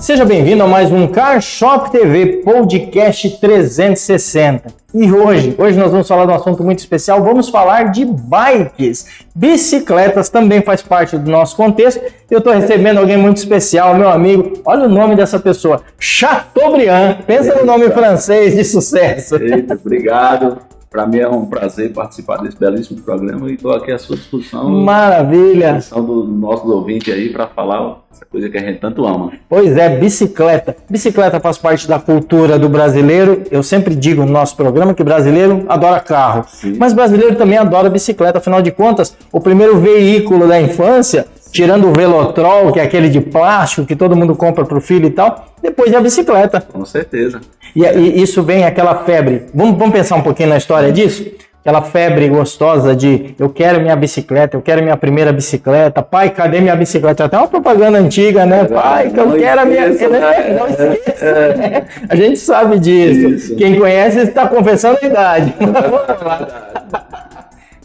Seja bem-vindo a mais um Car Shop TV Podcast 360. E hoje nós vamos falar de um assunto muito especial, vamos falar de bikes. Bicicletas também faz parte do nosso contexto. Eu estou recebendo alguém muito especial, meu amigo. Olha o nome dessa pessoa, Chateaubriand. Pensa no nome francês de sucesso. Eita, obrigado. Para mim é um prazer participar desse belíssimo programa e estou aqui à sua disposição. Maravilha! À disposição do nosso ouvinte aí para falar essa coisa que a gente tanto ama. Pois é, bicicleta. Bicicleta faz parte da cultura do brasileiro. Eu sempre digo no nosso programa que brasileiro adora carro. Sim. Mas brasileiro também adora bicicleta. Afinal de contas, o primeiro veículo da infância, tirando o Velotrol, que é aquele de plástico que todo mundo compra para o filho e tal, depois é a bicicleta. Com certeza. E isso vem aquela febre. Vamos pensar um pouquinho na história disso? Aquela febre gostosa de eu quero minha bicicleta, eu quero minha primeira bicicleta. Pai, cadê minha bicicleta? Até uma propaganda antiga, né? Pai, que eu quero a minha... Não esqueça, né? A gente sabe disso. Isso. Quem conhece está confessando a idade.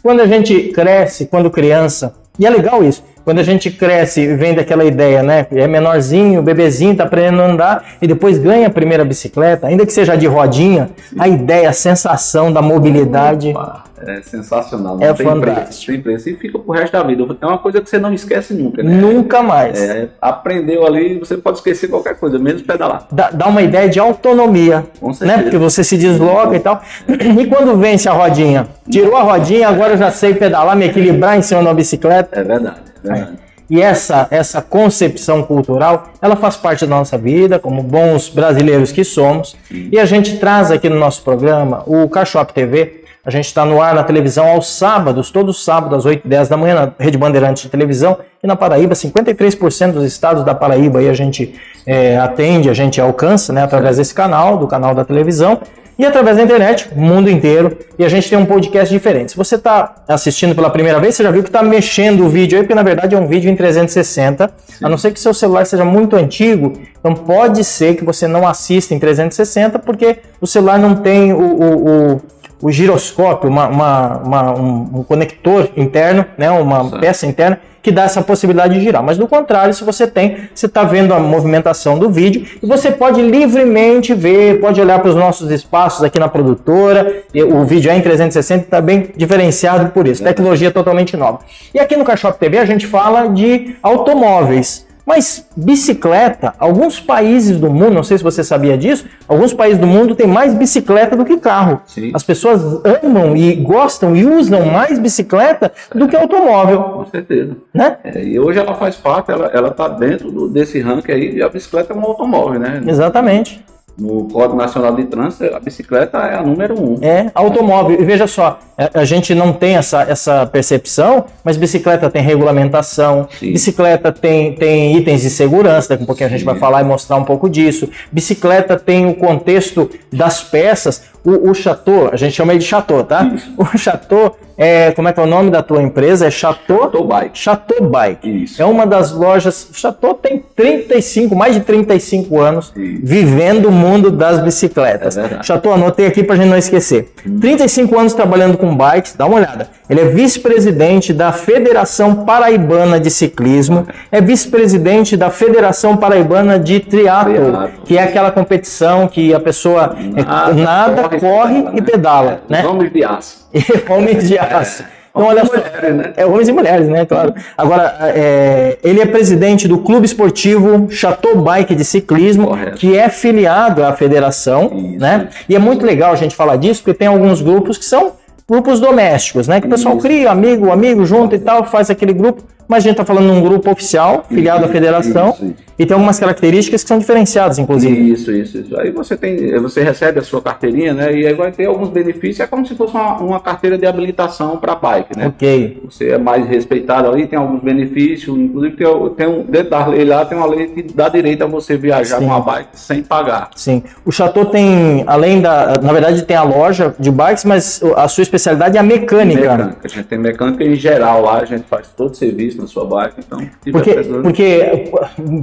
Quando a gente cresce, quando criança, e é legal isso, quando a gente cresce e vem daquela ideia, né? É menorzinho, bebezinho, tá aprendendo a andar e depois ganha a primeira bicicleta, ainda que seja de rodinha, a ideia, a sensação da mobilidade... É sensacional, é fantástico. Tem preço. E fica pro resto da vida. É uma coisa que você não esquece nunca, né? Nunca mais. Aprendeu ali, você pode esquecer qualquer coisa, menos pedalar. Dá uma ideia de autonomia, né? Porque você se desloca e tal. E quando vence a rodinha? Tirou a rodinha, agora eu já sei pedalar, me equilibrar em cima de uma bicicleta. É verdade, é verdade. E essa concepção cultural, ela faz parte da nossa vida, como bons brasileiros que somos. E a gente traz aqui no nosso programa o Car Shop TV. A gente está no ar na televisão aos sábados, todos os sábados, às 8h10 da manhã, na Rede Bandeirantes de televisão. E na Paraíba, 53% dos estados da Paraíba aí a gente atende, a gente alcança, né, através desse canal, do canal da televisão. E através da internet, o mundo inteiro. E a gente tem um podcast diferente. Se você está assistindo pela primeira vez, você já viu que está mexendo o vídeo aí, porque na verdade é um vídeo em 360. Sim. A não ser que seu celular seja muito antigo, então pode ser que você não assista em 360, porque o celular não tem o giroscópio, um conector interno, né, uma peça interna, que dá essa possibilidade de girar. Mas do contrário, se você tem, você está vendo a movimentação do vídeo e você pode livremente ver, pode olhar para os nossos espaços aqui na produtora. O vídeo é em 360 e está bem diferenciado por isso. Tecnologia totalmente nova. E aqui no Car Shop TV a gente fala de automóveis. Mas bicicleta, alguns países do mundo, não sei se você sabia disso, alguns países do mundo têm mais bicicleta do que carro. Sim. As pessoas amam e gostam e usam mais bicicleta do que automóvel. Com certeza. Né? E hoje ela faz parte, ela está dentro desse ranking aí, e a bicicleta é um automóvel, né? Exatamente. No Código Nacional de Trânsito, a bicicleta é a número 1. É, automóvel. E veja só, a gente não tem essa percepção, mas bicicleta tem regulamentação, sim, bicicleta tem itens de segurança, daqui a pouquinho a gente vai falar e mostrar um pouco disso. Bicicleta tem o contexto das peças. O Chateau, a gente chama ele de Chateau, tá? Isso. O Chateau, como é que é o nome da tua empresa? É Chateau Bike. Chateau Bike. Isso. É uma das lojas. Chateau tem mais de 35 anos, isso, vivendo o mundo das bicicletas. Chateau, anotei aqui pra gente não esquecer. 35 anos trabalhando com bikes, dá uma olhada. Ele é vice-presidente da Federação Paraibana de Ciclismo, é vice-presidente da Federação Paraibana de Triatlo, que é aquela competição que a pessoa nada, corre e pedala, né? Homens de aço. Homens de aço. Então, olha só, homens e mulheres, né? Claro. Agora, ele é presidente do Clube Esportivo Chateau Bike de Ciclismo, correto, que é filiado à federação, isso, né? E é muito legal a gente falar disso, porque tem alguns grupos que são grupos domésticos, né? Que o pessoal cria, amigo junto e tal, faz aquele grupo. Mas a gente está falando de um grupo oficial, filiado à federação, e tem algumas características que são diferenciadas, inclusive. Isso. Aí você recebe a sua carteirinha, né? E aí vai ter alguns benefícios, é como se fosse uma carteira de habilitação para bike, né? Ok. Você é mais respeitado ali, tem alguns benefícios, inclusive dentro da lei lá tem uma lei que dá direito a você viajar com uma bike sem pagar. Sim. O Chateau tem, na verdade tem a loja de bikes, mas a sua especialidade é a mecânica. A gente tem mecânica em geral lá, a gente faz todo o serviço, serviço na sua bike, então... Porque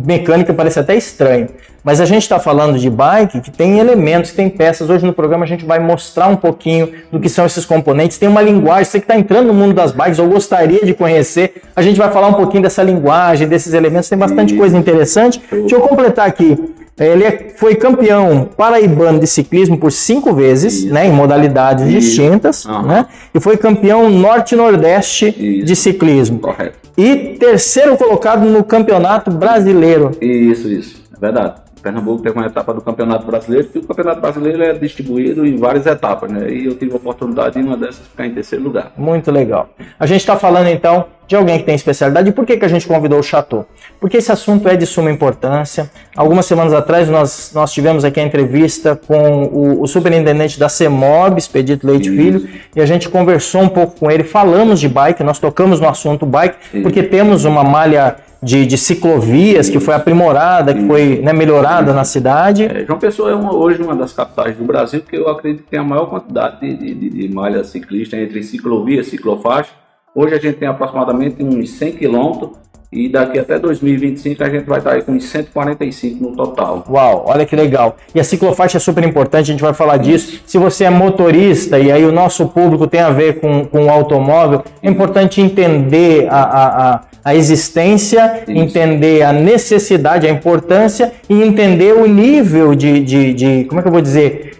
mecânica parece até estranho, mas a gente está falando de bike que tem elementos, tem peças. Hoje no programa a gente vai mostrar um pouquinho do que são esses componentes. Tem uma linguagem, você que está entrando no mundo das bikes ou gostaria de conhecer, a gente vai falar um pouquinho dessa linguagem, desses elementos, tem bastante coisa interessante. Deixa eu completar aqui. Ele foi campeão paraibano de ciclismo por 5 vezes, né, em modalidades distintas, né, e foi campeão norte-nordeste de ciclismo. Correto. E terceiro colocado no Campeonato Brasileiro. Isso, é verdade. Pernambuco teve uma etapa do Campeonato Brasileiro, que o Campeonato Brasileiro é distribuído em várias etapas, né? E eu tive a oportunidade em uma dessas ficar em terceiro lugar. Muito legal. A gente está falando então de alguém que tem especialidade. E por que a gente convidou o Chateau? Porque esse assunto é de suma importância. Algumas semanas atrás nós tivemos aqui a entrevista com o superintendente da CEMOB, Expedito Leite Filho, e a gente conversou um pouco com ele, falamos de bike, nós tocamos no assunto bike, porque temos uma malha de ciclovias que foi aprimorada, que foi, né, melhorada na cidade. João Pessoa é hoje uma das capitais do Brasil que eu acredito que tem a maior quantidade de malha ciclista entre ciclovia e ciclofaixa. Hoje a gente tem aproximadamente uns 100 quilômetros e daqui até 2025 a gente vai estar aí com uns 145 no total. Uau, olha que legal. E a ciclofaixa é super importante, a gente vai falar disso. Se você é motorista e aí o nosso público tem a ver com o automóvel, é importante entender a existência, entender a necessidade, a importância e entender o nível de como é que eu vou dizer,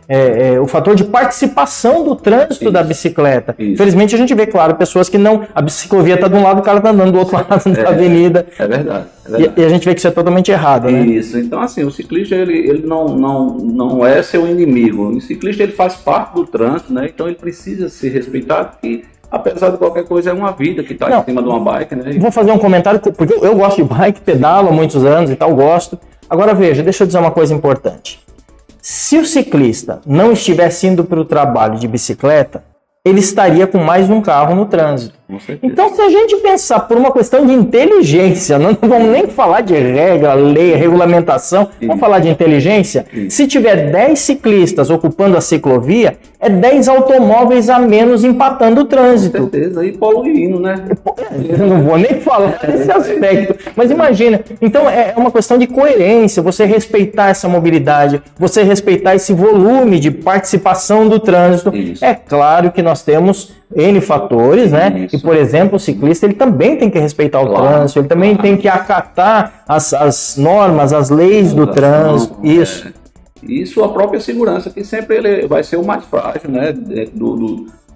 o fator de participação do trânsito da bicicleta. Infelizmente a gente vê, claro, pessoas que não, a ciclovia está de um lado, o cara está andando do outro lado da avenida. É verdade. E a gente vê que isso é totalmente errado, né? Isso, então assim, o ciclista ele não é seu inimigo. O ciclista ele faz parte do trânsito, né? Então ele precisa ser respeitado e apesar de qualquer coisa, é uma vida que está em cima de uma bike, né? Vou fazer um comentário, porque eu gosto de bike, pedalo há muitos anos e tal, gosto. Agora veja, deixa eu dizer uma coisa importante. Se o ciclista não estivesse indo para o trabalho de bicicleta, ele estaria com mais um carro no trânsito. Então, se a gente pensar por uma questão de inteligência, não vamos nem falar de regra, lei, regulamentação, vamos falar de inteligência. Se tiver 10 ciclistas ocupando a ciclovia, é 10 automóveis a menos empatando o trânsito. Com certeza, e poluindo, né? Eu não vou nem falar desse aspecto, mas imagina. Então, é uma questão de coerência, você respeitar essa mobilidade, você respeitar esse volume de participação do trânsito. É claro que nós temos N fatores, né? E, por exemplo, o ciclista ele também tem que respeitar o trânsito, ele também tem que acatar as normas, as leis do trânsito. Isso, a própria segurança, que sempre ele vai ser o mais frágil, né?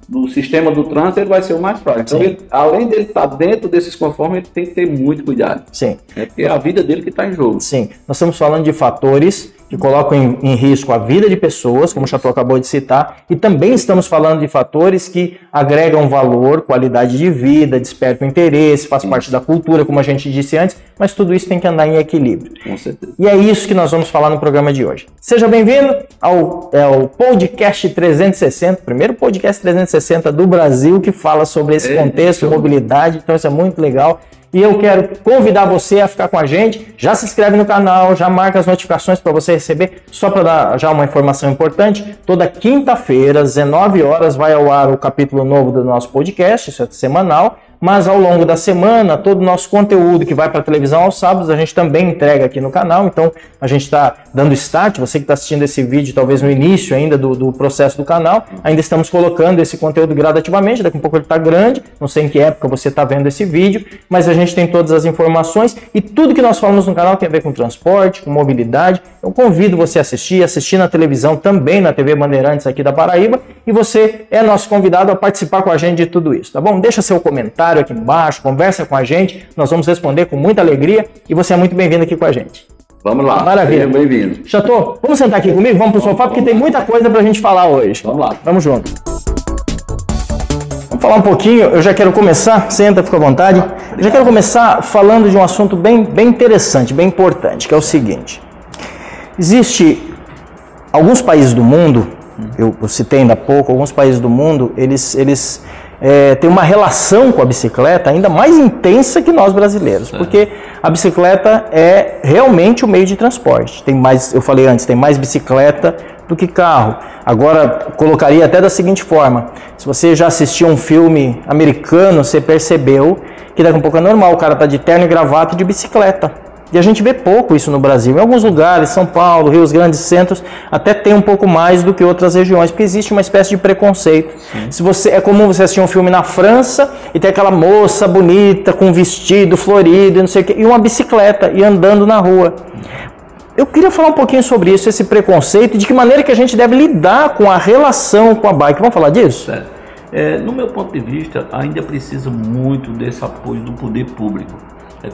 Do sistema do trânsito, ele vai ser o mais frágil. Então, além dele estar dentro desses conformes, ele tem que ter muito cuidado. Sim. Porque é a vida dele que está em jogo. Sim. Nós estamos falando de fatores que colocam em risco a vida de pessoas, como o Chateau acabou de citar, e também estamos falando de fatores que agregam valor, qualidade de vida, despertam interesse, faz parte da cultura, como a gente disse antes, mas tudo isso tem que andar em equilíbrio. Com certeza. E é isso que nós vamos falar no programa de hoje. Seja bem-vindo ao podcast 360, primeiro podcast 360 do Brasil que fala sobre esse contexto, mobilidade, então isso é muito legal. E eu quero convidar você a ficar com a gente. Já se inscreve no canal, já marca as notificações para você receber. Só para dar já uma informação importante, toda quinta-feira, às 19 horas, vai ao ar o capítulo novo do nosso podcast, isso é semanal. Mas ao longo da semana, todo o nosso conteúdo que vai para a televisão aos sábados, a gente também entrega aqui no canal. Então, a gente está dando start, você que está assistindo esse vídeo, talvez no início ainda do processo do canal, ainda estamos colocando esse conteúdo gradativamente, daqui a pouco ele está grande, não sei em que época você está vendo esse vídeo, mas a gente tem todas as informações e tudo que nós falamos no canal tem a ver com transporte, com mobilidade. Eu convido você a assistir na televisão, também na TV Bandeirantes aqui da Paraíba, e você é nosso convidado a participar com a gente de tudo isso, tá bom? Deixa seu comentário aqui embaixo, conversa com a gente, nós vamos responder com muita alegria e você é muito bem-vindo aqui com a gente. Vamos lá. Maravilha. Seja bem-vindo. Chateau, vamos sentar aqui comigo? Vamos pro sofá porque tem muita coisa pra gente falar hoje. Vamos lá. Vamos junto. Vamos falar um pouquinho, eu já quero começar, senta, fica à vontade. Eu já quero começar falando de um assunto bem interessante, bem importante, que é o seguinte. Existe alguns países do mundo, eu citei ainda há pouco, alguns países do mundo, eles têm uma relação com a bicicleta ainda mais intensa que nós brasileiros, porque a bicicleta é realmente o meio de transporte. Tem mais, eu falei antes, tem mais bicicleta do que carro. Agora, colocaria até da seguinte forma, se você já assistiu um filme americano, você percebeu que daqui a pouco é normal, o cara tá de terno e gravata e de bicicleta. E a gente vê pouco isso no Brasil. Em alguns lugares, São Paulo, Rio, os grandes centros, até tem um pouco mais do que outras regiões, porque existe uma espécie de preconceito. Se você, é comum você assistir um filme na França e ter aquela moça bonita com um vestido florido e não sei o quê, e uma bicicleta e andando na rua. Eu queria falar um pouquinho sobre isso, esse preconceito, e de que maneira que a gente deve lidar com a relação com a bike. Vamos falar disso? No meu ponto de vista, ainda precisa muito desse apoio do poder público.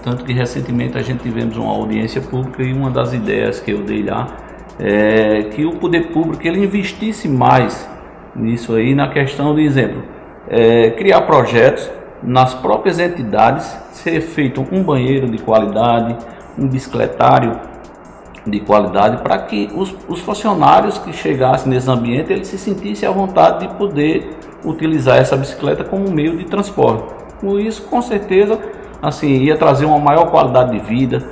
Tanto que recentemente a gente tivemos uma audiência pública e uma das ideias que eu dei lá é que o poder público ele investisse mais nisso aí, na questão de exemplo, criar projetos nas próprias entidades, ser feito um banheiro de qualidade, um bicicletário de qualidade, para que os funcionários que chegassem nesse ambiente eles se sentissem à vontade de poder utilizar essa bicicleta como meio de transporte. Com isso, com certeza, assim, ia trazer uma maior qualidade de vida,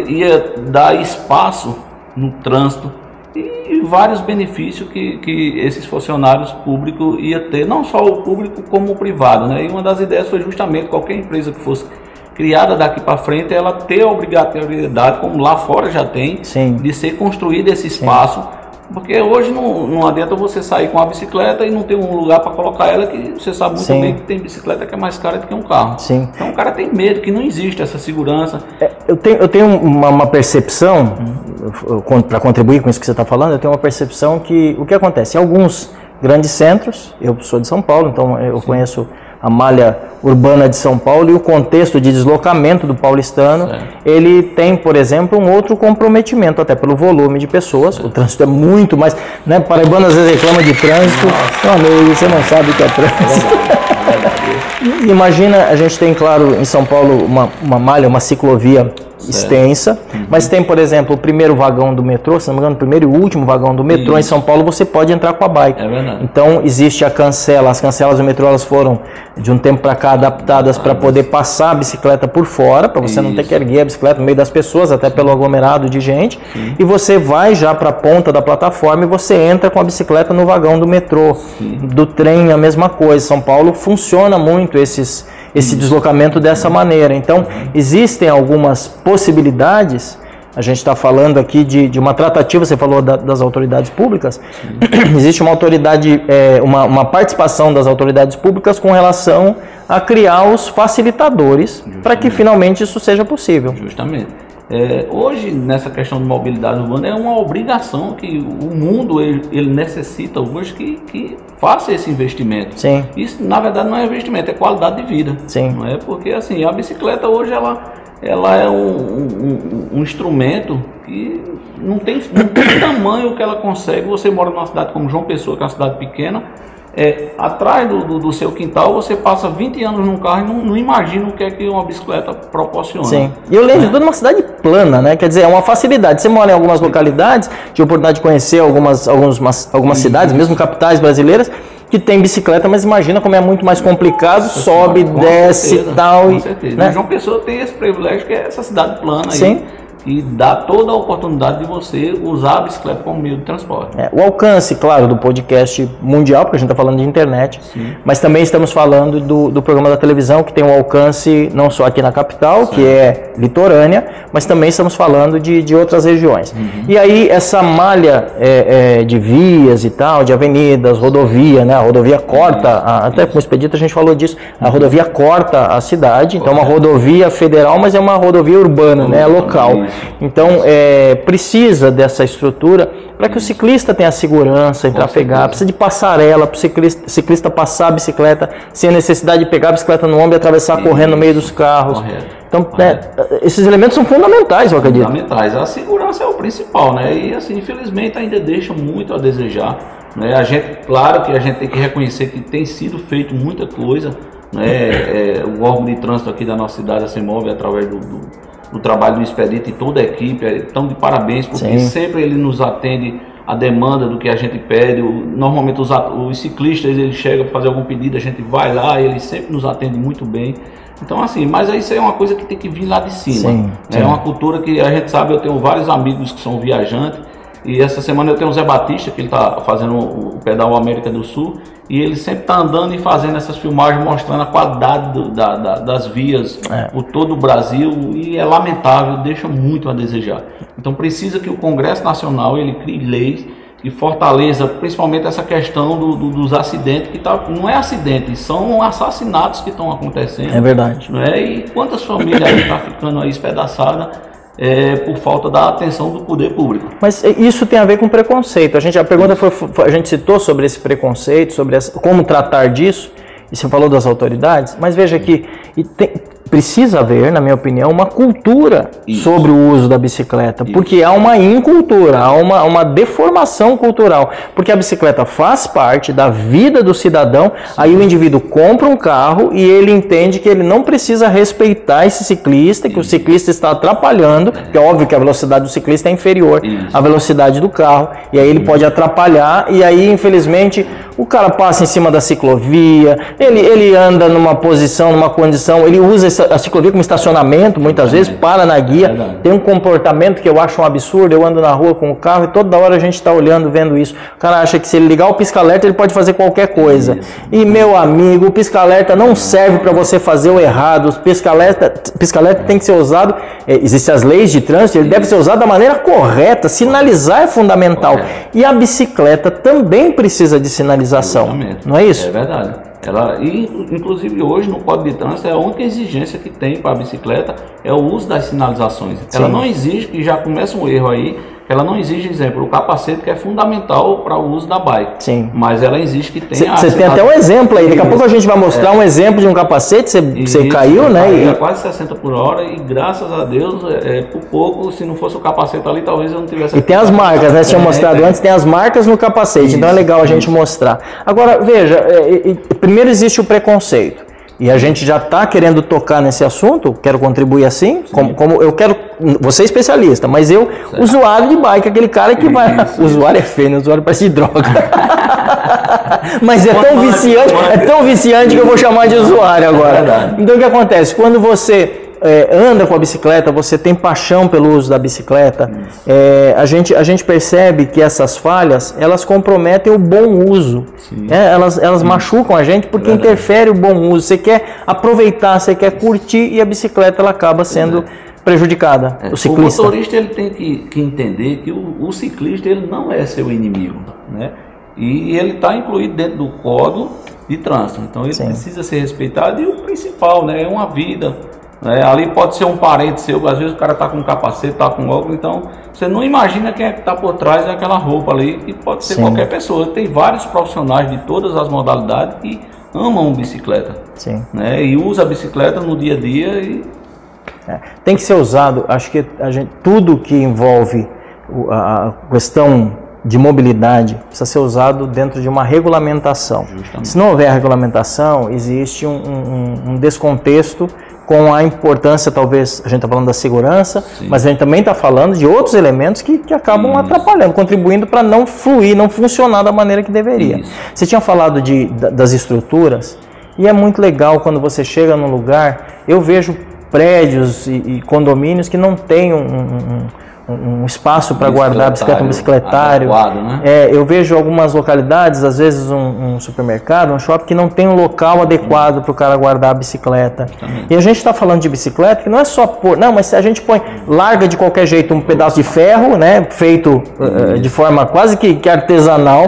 ia dar espaço no trânsito e vários benefícios que esses funcionários públicos ia ter, não só o público como o privado, né? E uma das ideias foi justamente qualquer empresa que fosse criada daqui para frente, ela ter a obrigatoriedade, como lá fora já tem, Sim. de ser construído esse espaço. Sim. Porque hoje não adianta você sair com a bicicleta e não ter um lugar para colocar ela, que você sabe muito bem que tem bicicleta que é mais cara do que um carro. Sim. Então o cara tem medo, que não existe essa segurança. Eu tenho uma percepção, para contribuir com isso que você está falando, eu tenho uma percepção que o que acontece? Em alguns grandes centros, eu sou de São Paulo, então eu conheço a malha urbana de São Paulo e o contexto de deslocamento do paulistano, ele tem, por exemplo, um outro comprometimento, até pelo volume de pessoas. O trânsito é muito mais, né? Paraibano às vezes reclama de trânsito. Meu amigo, você não sabe o que é trânsito. Imagina, a gente tem, claro, em São Paulo uma malha, uma ciclovia extensa, mas tem, por exemplo, o primeiro vagão do metrô, se não me engano, o primeiro e último vagão do metrô em São Paulo, você pode entrar com a bike. É verdade. Então existe as cancelas do metrô, elas foram de um tempo para cá adaptadas para poder passar a bicicleta por fora, para você não ter que erguer a bicicleta no meio das pessoas, até pelo aglomerado de gente, e você vai já para a ponta da plataforma e você entra com a bicicleta no vagão do metrô, do trem, a mesma coisa. São Paulo funciona muito esse deslocamento dessa maneira. Então, existem algumas possibilidades. A gente está falando aqui de uma tratativa, você falou das autoridades públicas. Existe uma autoridade, uma participação das autoridades públicas com relação a criar os facilitadores para que finalmente isso seja possível. Justamente. Hoje, nessa questão de mobilidade urbana, é uma obrigação que o mundo ele necessita hoje que faça esse investimento. Sim. Isso, na verdade, não é investimento, é qualidade de vida. Sim. Não é? Porque assim, a bicicleta hoje ela é um instrumento que não tem tamanho que ela consegue. Você mora numa cidade como João Pessoa, que é uma cidade pequena, atrás do seu quintal você passa 20 anos num carro e não imagina o que é que uma bicicleta proporciona. Sim. E eu lembro de toda uma cidade plana, né? Quer dizer, é uma facilidade. Você mora em algumas localidades, tive a oportunidade de conhecer algumas cidades, mesmo capitais brasileiras, que tem bicicleta, mas imagina como é muito mais complicado, sobe, desce e tal. Com certeza. Né? João Pessoa tem esse privilégio que é essa cidade plana aí. Sim. E dá toda a oportunidade de você usar a bicicleta como meio de transporte. O alcance, claro, do podcast mundial, porque a gente está falando de internet, mas também estamos falando do programa da televisão, que tem um alcance não só aqui na capital, que é litorânea, mas também estamos falando de outras regiões. E aí essa malha de vias e tal, de avenidas, rodovia, né? A rodovia corta, até com o Expedito a gente falou disso, a rodovia corta a cidade, então é uma rodovia federal, mas é uma rodovia urbana, né? Local. Então, precisa dessa estrutura para que o ciclista tenha segurança em trafegar, precisa de passarela para o ciclista passar a bicicleta sem a necessidade de pegar a bicicleta no ombro e atravessar correndo no meio dos carros. Correto. Então, esses elementos são fundamentais, eu acredito. Fundamentais. A segurança é o principal, né? E, assim, infelizmente, ainda deixa muito a desejar. Né? Claro que a gente tem que reconhecer que tem sido feito muita coisa. Né? O órgão de trânsito aqui da nossa cidade, a CEMOB, através do trabalho do Expedito e toda a equipe, estão de parabéns, porque sempre ele nos atende a demanda do que a gente pede. Normalmente os ciclistas, eles chegam para fazer algum pedido, a gente vai lá, ele sempre nos atende muito bem. Então, assim, mas isso é uma coisa que tem que vir lá de cima. É uma cultura que a gente sabe, eu tenho vários amigos que são viajantes, e essa semana eu tenho o Zé Batista, que ele está fazendo o Pedal América do Sul, e ele sempre está andando e fazendo essas filmagens mostrando a qualidade das vias por todo o Brasil, e é lamentável, deixa muito a desejar. Então precisa que o Congresso Nacional ele crie leis e fortaleça principalmente essa questão dos acidentes, que não é acidente, são assassinatos que estão acontecendo. É verdade. Né? E quantas famílias estão ficando aí espedaçadas por falta da atenção do poder público. Mas isso tem a ver com preconceito. A pergunta a gente citou sobre esse preconceito, sobre como tratar disso, e você falou das autoridades, mas veja que precisa haver, na minha opinião, uma cultura sobre o uso da bicicleta, porque há uma incultura, há uma deformação cultural, porque a bicicleta faz parte da vida do cidadão. Aí o indivíduo compra um carro e ele entende que ele não precisa respeitar esse ciclista, que o ciclista está atrapalhando, porque é óbvio que a velocidade do ciclista é inferior à velocidade do carro, e aí ele pode atrapalhar, e aí infelizmente o cara passa em cima da ciclovia, ele anda numa posição, numa condição, ele usa a ciclovia como estacionamento, muitas vezes, para na guia, tem um comportamento que eu acho um absurdo. Eu ando na rua com o carro e toda hora a gente está olhando, vendo isso. O cara acha que se ele ligar o pisca-alerta ele pode fazer qualquer coisa. E meu amigo, o pisca-alerta não serve para você fazer o errado. O pisca-alerta tem que ser usado, existem as leis de trânsito, ele deve ser usado da maneira correta, sinalizar é fundamental. E a bicicleta também precisa de sinalização, não é isso? É verdade. Inclusive hoje no Código de Trânsito, a única exigência que tem para a bicicleta é o uso das sinalizações. Sim. Ela não exige, e já começa um erro aí, ela não exige, exemplo, o capacete, que é fundamental para o uso da bike. Sim. Mas ela exige que tenha... Você tem até um exemplo aí, daqui a pouco a gente vai mostrar um exemplo de um capacete, você caiu, né? É quase 60 por hora e graças a Deus, por pouco, se não fosse o capacete ali, talvez eu não tivesse... E tem as marcas, né? Você tinha mostrado antes, tem as marcas no capacete, então é legal a gente mostrar. Agora, veja, primeiro existe o preconceito. E a gente já está querendo tocar nesse assunto, quero contribuir assim, como eu quero, você é especialista, mas eu, usuário de bike, aquele cara que vai... Usuário é feio, né? Usuário parece de droga. Mas é tão viciante que eu vou chamar de usuário agora. Então o que acontece? Quando você anda com a bicicleta, você tem paixão pelo uso da bicicleta, a gente percebe que essas falhas, elas comprometem o bom uso, elas machucam a gente porque interfere o bom uso. Você quer aproveitar, você quer curtir, e a bicicleta ela acaba sendo prejudicada. O ciclista. O motorista ele tem que entender que o ciclista ele não é seu inimigo, né? E ele está incluído dentro do Código de Trânsito, então ele precisa ser respeitado, e o principal, né, é uma vida. Ali pode ser um parente seu, às vezes o cara está com um capacete, está com óculos, então você não imagina quem é que está por trás daquela roupa ali, que pode ser qualquer pessoa. Tem vários profissionais de todas as modalidades que amam bicicleta, né? E usa a bicicleta no dia a dia. Tem que ser usado, acho que tudo que envolve a questão de mobilidade precisa ser usado dentro de uma regulamentação. Justamente. Se não houver regulamentação, existe um descontexto com a importância, talvez, a gente está falando da segurança, mas a gente também está falando de outros elementos que acabam atrapalhando, contribuindo para não fluir, não funcionar da maneira que deveria. Você tinha falado das estruturas, e é muito legal quando você chega num lugar, eu vejo prédios e condomínios que não têm um espaço para guardar a bicicleta, um bicicletário. Adequado, né? Eu vejo algumas localidades, às vezes um supermercado, um shopping, que não tem um local adequado para o cara guardar a bicicleta. E a gente está falando de bicicleta que não é só pôr, não, mas se a gente larga de qualquer jeito um pedaço de ferro, né, feito de forma quase que artesanal,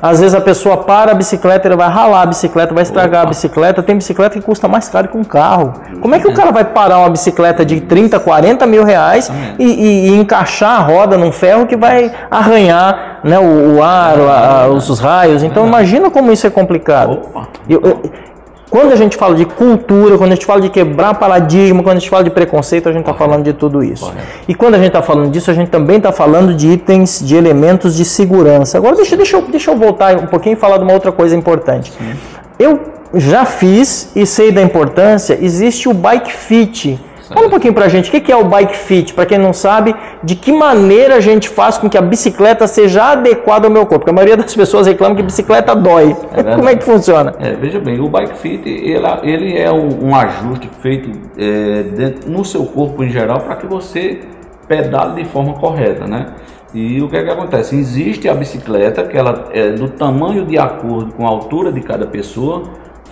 às vezes a pessoa para a bicicleta, ele vai ralar a bicicleta, vai estragar a bicicleta. Tem bicicleta que custa mais caro que um carro. Como é que o cara vai parar uma bicicleta de 30, 40 mil reais e encaixar a roda num ferro que vai arranhar, né, o ar, os raios? Então imagina como isso é complicado. Quando a gente fala de cultura, quando a gente fala de quebrar paradigma, quando a gente fala de preconceito, a gente está falando de tudo isso. E quando a gente está falando disso, a gente também está falando de itens, de elementos de segurança. Agora deixa eu voltar um pouquinho e falar de uma outra coisa importante. Eu já fiz e sei da importância, existe o Bike Fit. Fala um pouquinho pra gente, o que é o Bike Fit? Para quem não sabe, de que maneira a gente faz com que a bicicleta seja adequada ao meu corpo? Porque a maioria das pessoas reclama que bicicleta dói. Como é que funciona? Veja bem, o Bike Fit ele é um ajuste feito no seu corpo em geral para que você pedale de forma correta, né? E o que é que acontece? Existe a bicicleta que ela é do tamanho de acordo com a altura de cada pessoa.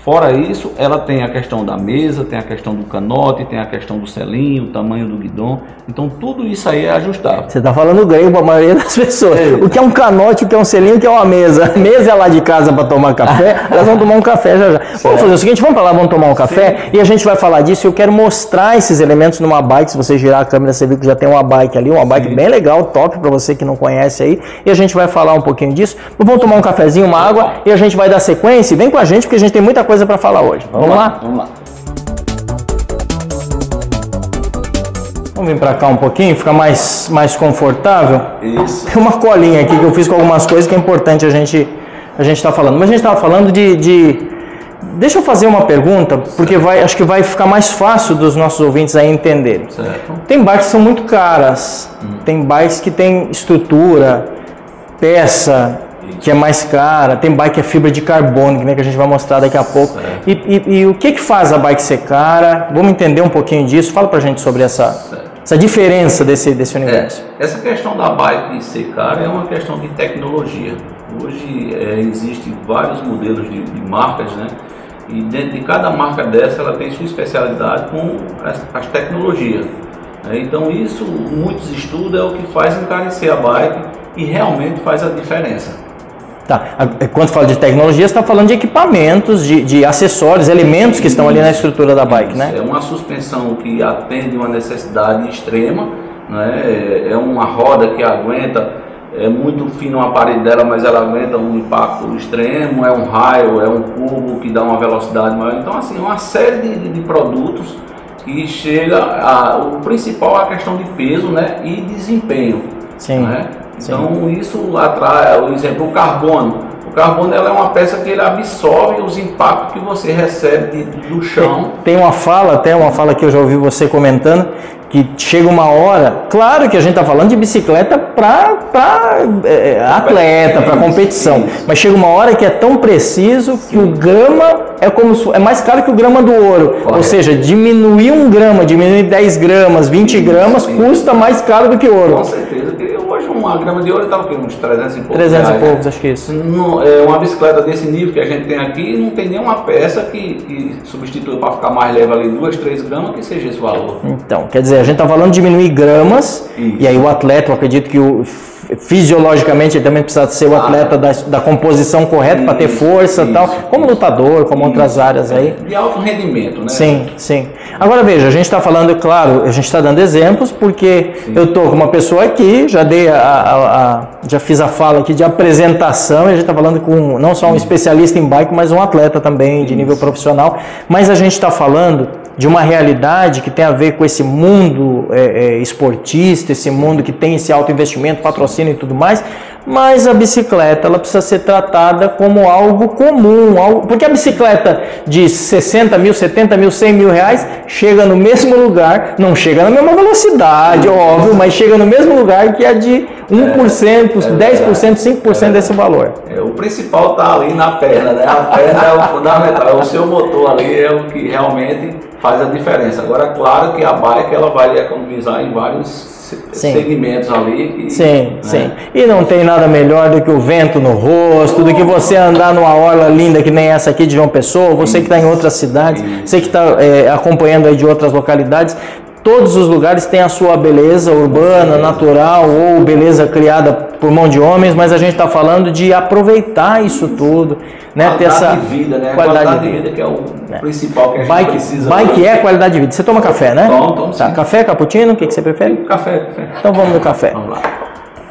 Fora isso, ela tem a questão da mesa, tem a questão do canote, tem a questão do selinho, o tamanho do guidão. Então tudo isso aí é ajustável. Você está falando grego para a maioria das pessoas. O que é um canote, o que é um selinho, o que é uma mesa. A mesa é lá de casa para tomar café, elas vão tomar um café já já. Vamos fazer o seguinte, vamos para lá, vamos tomar um café. Sim. E a gente vai falar disso. Eu quero mostrar esses elementos numa bike. Se você girar a câmera, você viu que já tem uma bike ali, uma bike bem legal, top para você que não conhece aí. E a gente vai falar um pouquinho disso. Vamos tomar um cafezinho, uma água e a gente vai dar sequência. Vem com a gente porque a gente tem muita coisa para falar hoje. Vamos lá? Vamos lá. Vamos vir para cá um pouquinho, ficar mais confortável. Isso. Tem uma colinha aqui que eu fiz com algumas coisas que é importante a gente tá falando. Mas a gente estava falando Deixa eu fazer uma pergunta, porque acho que vai ficar mais fácil dos nossos ouvintes aí entenderem. Certo. Tem bikes que são muito caras, tem bikes que tem estrutura, peça que é mais cara, tem bike que é fibra de carbono, que a gente vai mostrar daqui a pouco. E o que faz a bike ser cara? Vamos entender um pouquinho disso. Fala pra gente sobre essa diferença desse universo. Essa questão da bike ser cara é uma questão de tecnologia. Hoje existem vários modelos de marcas, né? E dentro de cada marca dessa ela tem sua especialidade com as tecnologias. Então isso, muitos estudam, é o que faz encarecer a bike e realmente faz a diferença. Tá. Quando fala de tecnologia, você está falando de equipamentos, de acessórios, elementos que estão ali na estrutura da bike, né? É uma suspensão que atende uma necessidade extrema, né? É uma roda que aguenta, é muito fino a parede dela, mas ela aguenta um impacto extremo, é um raio, é um cubo que dá uma velocidade maior. Então, assim, uma série de produtos que chega o principal é a questão de peso, né? E desempenho. Sim. Né? Então isso atrai, por exemplo, o carbono. O carbono ela é uma peça que ele absorve os impactos que você recebe do chão. Tem uma fala que eu já ouvi você comentando, que chega uma hora, claro que a gente está falando de bicicleta para atleta, para competição, mas chega uma hora que é tão preciso que o grama é mais caro que o grama do ouro. Correto. Ou seja, diminuir 1 grama, diminuir 10 gramas, 20 gramas, custa mais caro do que ouro. Com certeza, porque hoje uma grama de ouro está o quê? Uns 300 e poucos 300 reais, e poucos, acho que isso. Uma bicicleta desse nível que a gente tem aqui, não tem nenhuma peça que substitui para ficar mais leve ali 2, 3 gramas que seja esse valor. Então, quer dizer, a gente está falando de diminuir gramas, e aí o atleta, eu acredito que fisiologicamente ele também precisa ser o atleta da composição correta para ter força e tal, como lutador, como outras áreas aí. De alto rendimento, né? Sim, sim. Agora veja, a gente está falando, claro, a gente está dando exemplos porque eu estou com uma pessoa aqui, já dei já fiz a fala aqui de apresentação, e a gente está falando com não só um especialista em bike, mas um atleta também de nível profissional, mas a gente está falando de uma realidade que tem a ver com esse mundo esportista, esse mundo que tem esse alto investimento, patrocínio e tudo mais, mas a bicicleta ela precisa ser tratada como algo comum, porque a bicicleta de 60 mil, 70 mil, 100 mil reais chega no mesmo lugar, não chega na mesma velocidade, óbvio, mas chega no mesmo lugar que a de 1%, 10%, 5% desse valor. O principal está ali na perna, né? A perna é o fundamental, o seu motor ali é o que realmente faz a diferença. Agora, claro que a bike ela vai economizar em vários segmentos ali. Sim. E não tem nada melhor do que o vento no rosto, do que você andar numa orla linda que nem essa aqui de João Pessoa, você que está em outras cidades, você que está acompanhando aí de outras localidades. Todos os lugares têm a sua beleza urbana, natural ou beleza criada por mão de homens, mas a gente está falando de aproveitar isso tudo, né? Ter essa vida, né? Qualidade de vida que é o principal que a gente precisa. Bike é qualidade de vida. Você toma café, né? Tomo sim. Café, cappuccino, o que você prefere? Café. Então vamos no café. Vamos lá.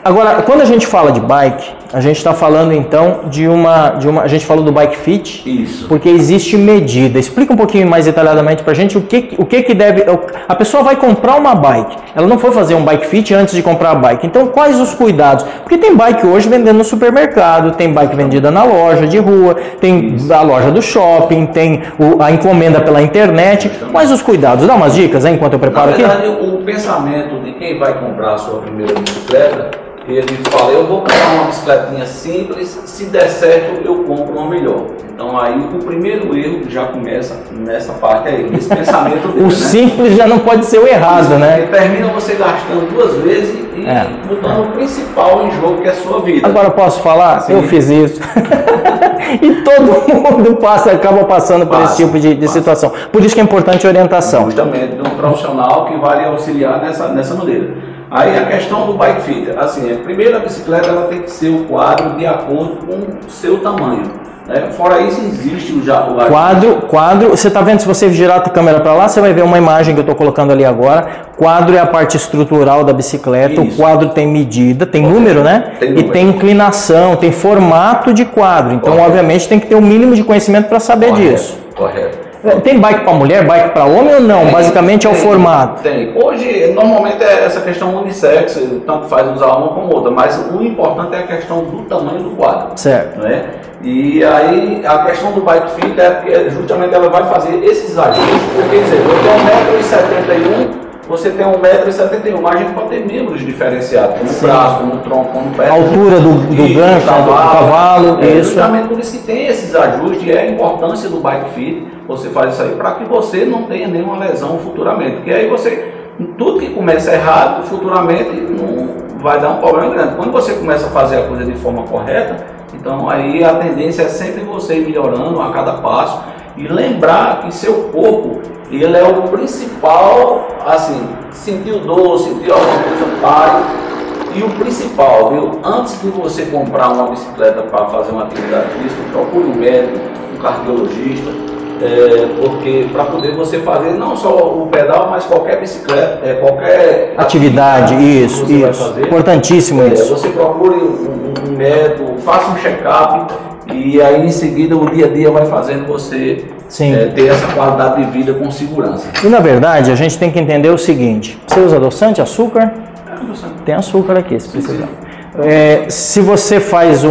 Agora, quando a gente fala de bike, a gente está falando então a gente falou do bike fit, isso, porque existe medida. Explica um pouquinho mais detalhadamente para a gente o que deve. A pessoa vai comprar uma bike, ela não foi fazer um bike fit antes de comprar a bike. Então, quais os cuidados? Porque tem bike hoje vendendo no supermercado, tem bike vendida na loja de rua, tem a loja do shopping, tem a encomenda pela internet. Quais os cuidados? Dá umas dicas aí enquanto eu preparo aqui. Na verdade, o pensamento de quem vai comprar a sua primeira bicicleta ele fala, eu vou comprar uma bicicletinha simples, se der certo eu compro uma melhor. Então aí o primeiro erro já começa nessa parte aí, nesse pensamento dele, o simples já não pode ser o errado, né? Porque termina você gastando 2 vezes e mudando o principal em jogo, que é a sua vida. Agora posso falar? Sim. Eu fiz isso. E todo mundo acaba passando por esse tipo de situação. Por isso que é importante a orientação. Justamente, de um profissional que vai lhe auxiliar nessa maneira. Aí a questão do bike fit, assim, primeiro a bicicleta ela tem que ser o quadro de acordo com o seu tamanho. Fora isso, existe o quadro, você está vendo, se você girar a câmera para lá, você vai ver uma imagem que eu estou colocando ali agora. Quadro é a parte estrutural da bicicleta, isso. O quadro tem medida, tem número, né? E tem inclinação, tem formato de quadro. Então, obviamente, tem que ter um mínimo de conhecimento para saber disso. Correto. Tem bike para mulher, bike para homem ou não? Basicamente é o formato. Tem. Hoje, normalmente é essa questão unissex, tanto faz usar uma como outra, mas o importante é a questão do tamanho do quadro. Certo. Né? E aí a questão do bike fit é porque justamente ela vai fazer esses ajustes, porque dizer, eu tenho 1,71 m, você tem 1,71 m, mas a gente pode ter membros diferenciados, como o braço, como o tronco, como o pé. A altura do gancho, do cavalo, isso. Justamente por isso que tem esses ajustes e a importância do bike fit, você faz isso aí para que você não tenha nenhuma lesão futuramente, porque aí você, tudo que começa errado, futuramente não vai dar um problema grande. Quando você começa a fazer a coisa de forma correta, então aí a tendência é sempre você ir melhorando a cada passo e lembrar que seu corpo, ele é o principal, assim, sentiu dor, sentiu alguma coisa, pare. E o principal, viu, antes de você comprar uma bicicleta para fazer uma atividade física, procure um médico, um cardiologista, porque para poder você fazer não só o pedal, mas qualquer bicicleta, qualquer atividade, isso, importantíssimo isso. Você procure um médico, faça um check-up e aí em seguida o dia a dia vai fazendo você ter essa qualidade de vida com segurança. E na verdade a gente tem que entender o seguinte: você usa adoçante, açúcar? Tem açúcar aqui, se precisar. Se você faz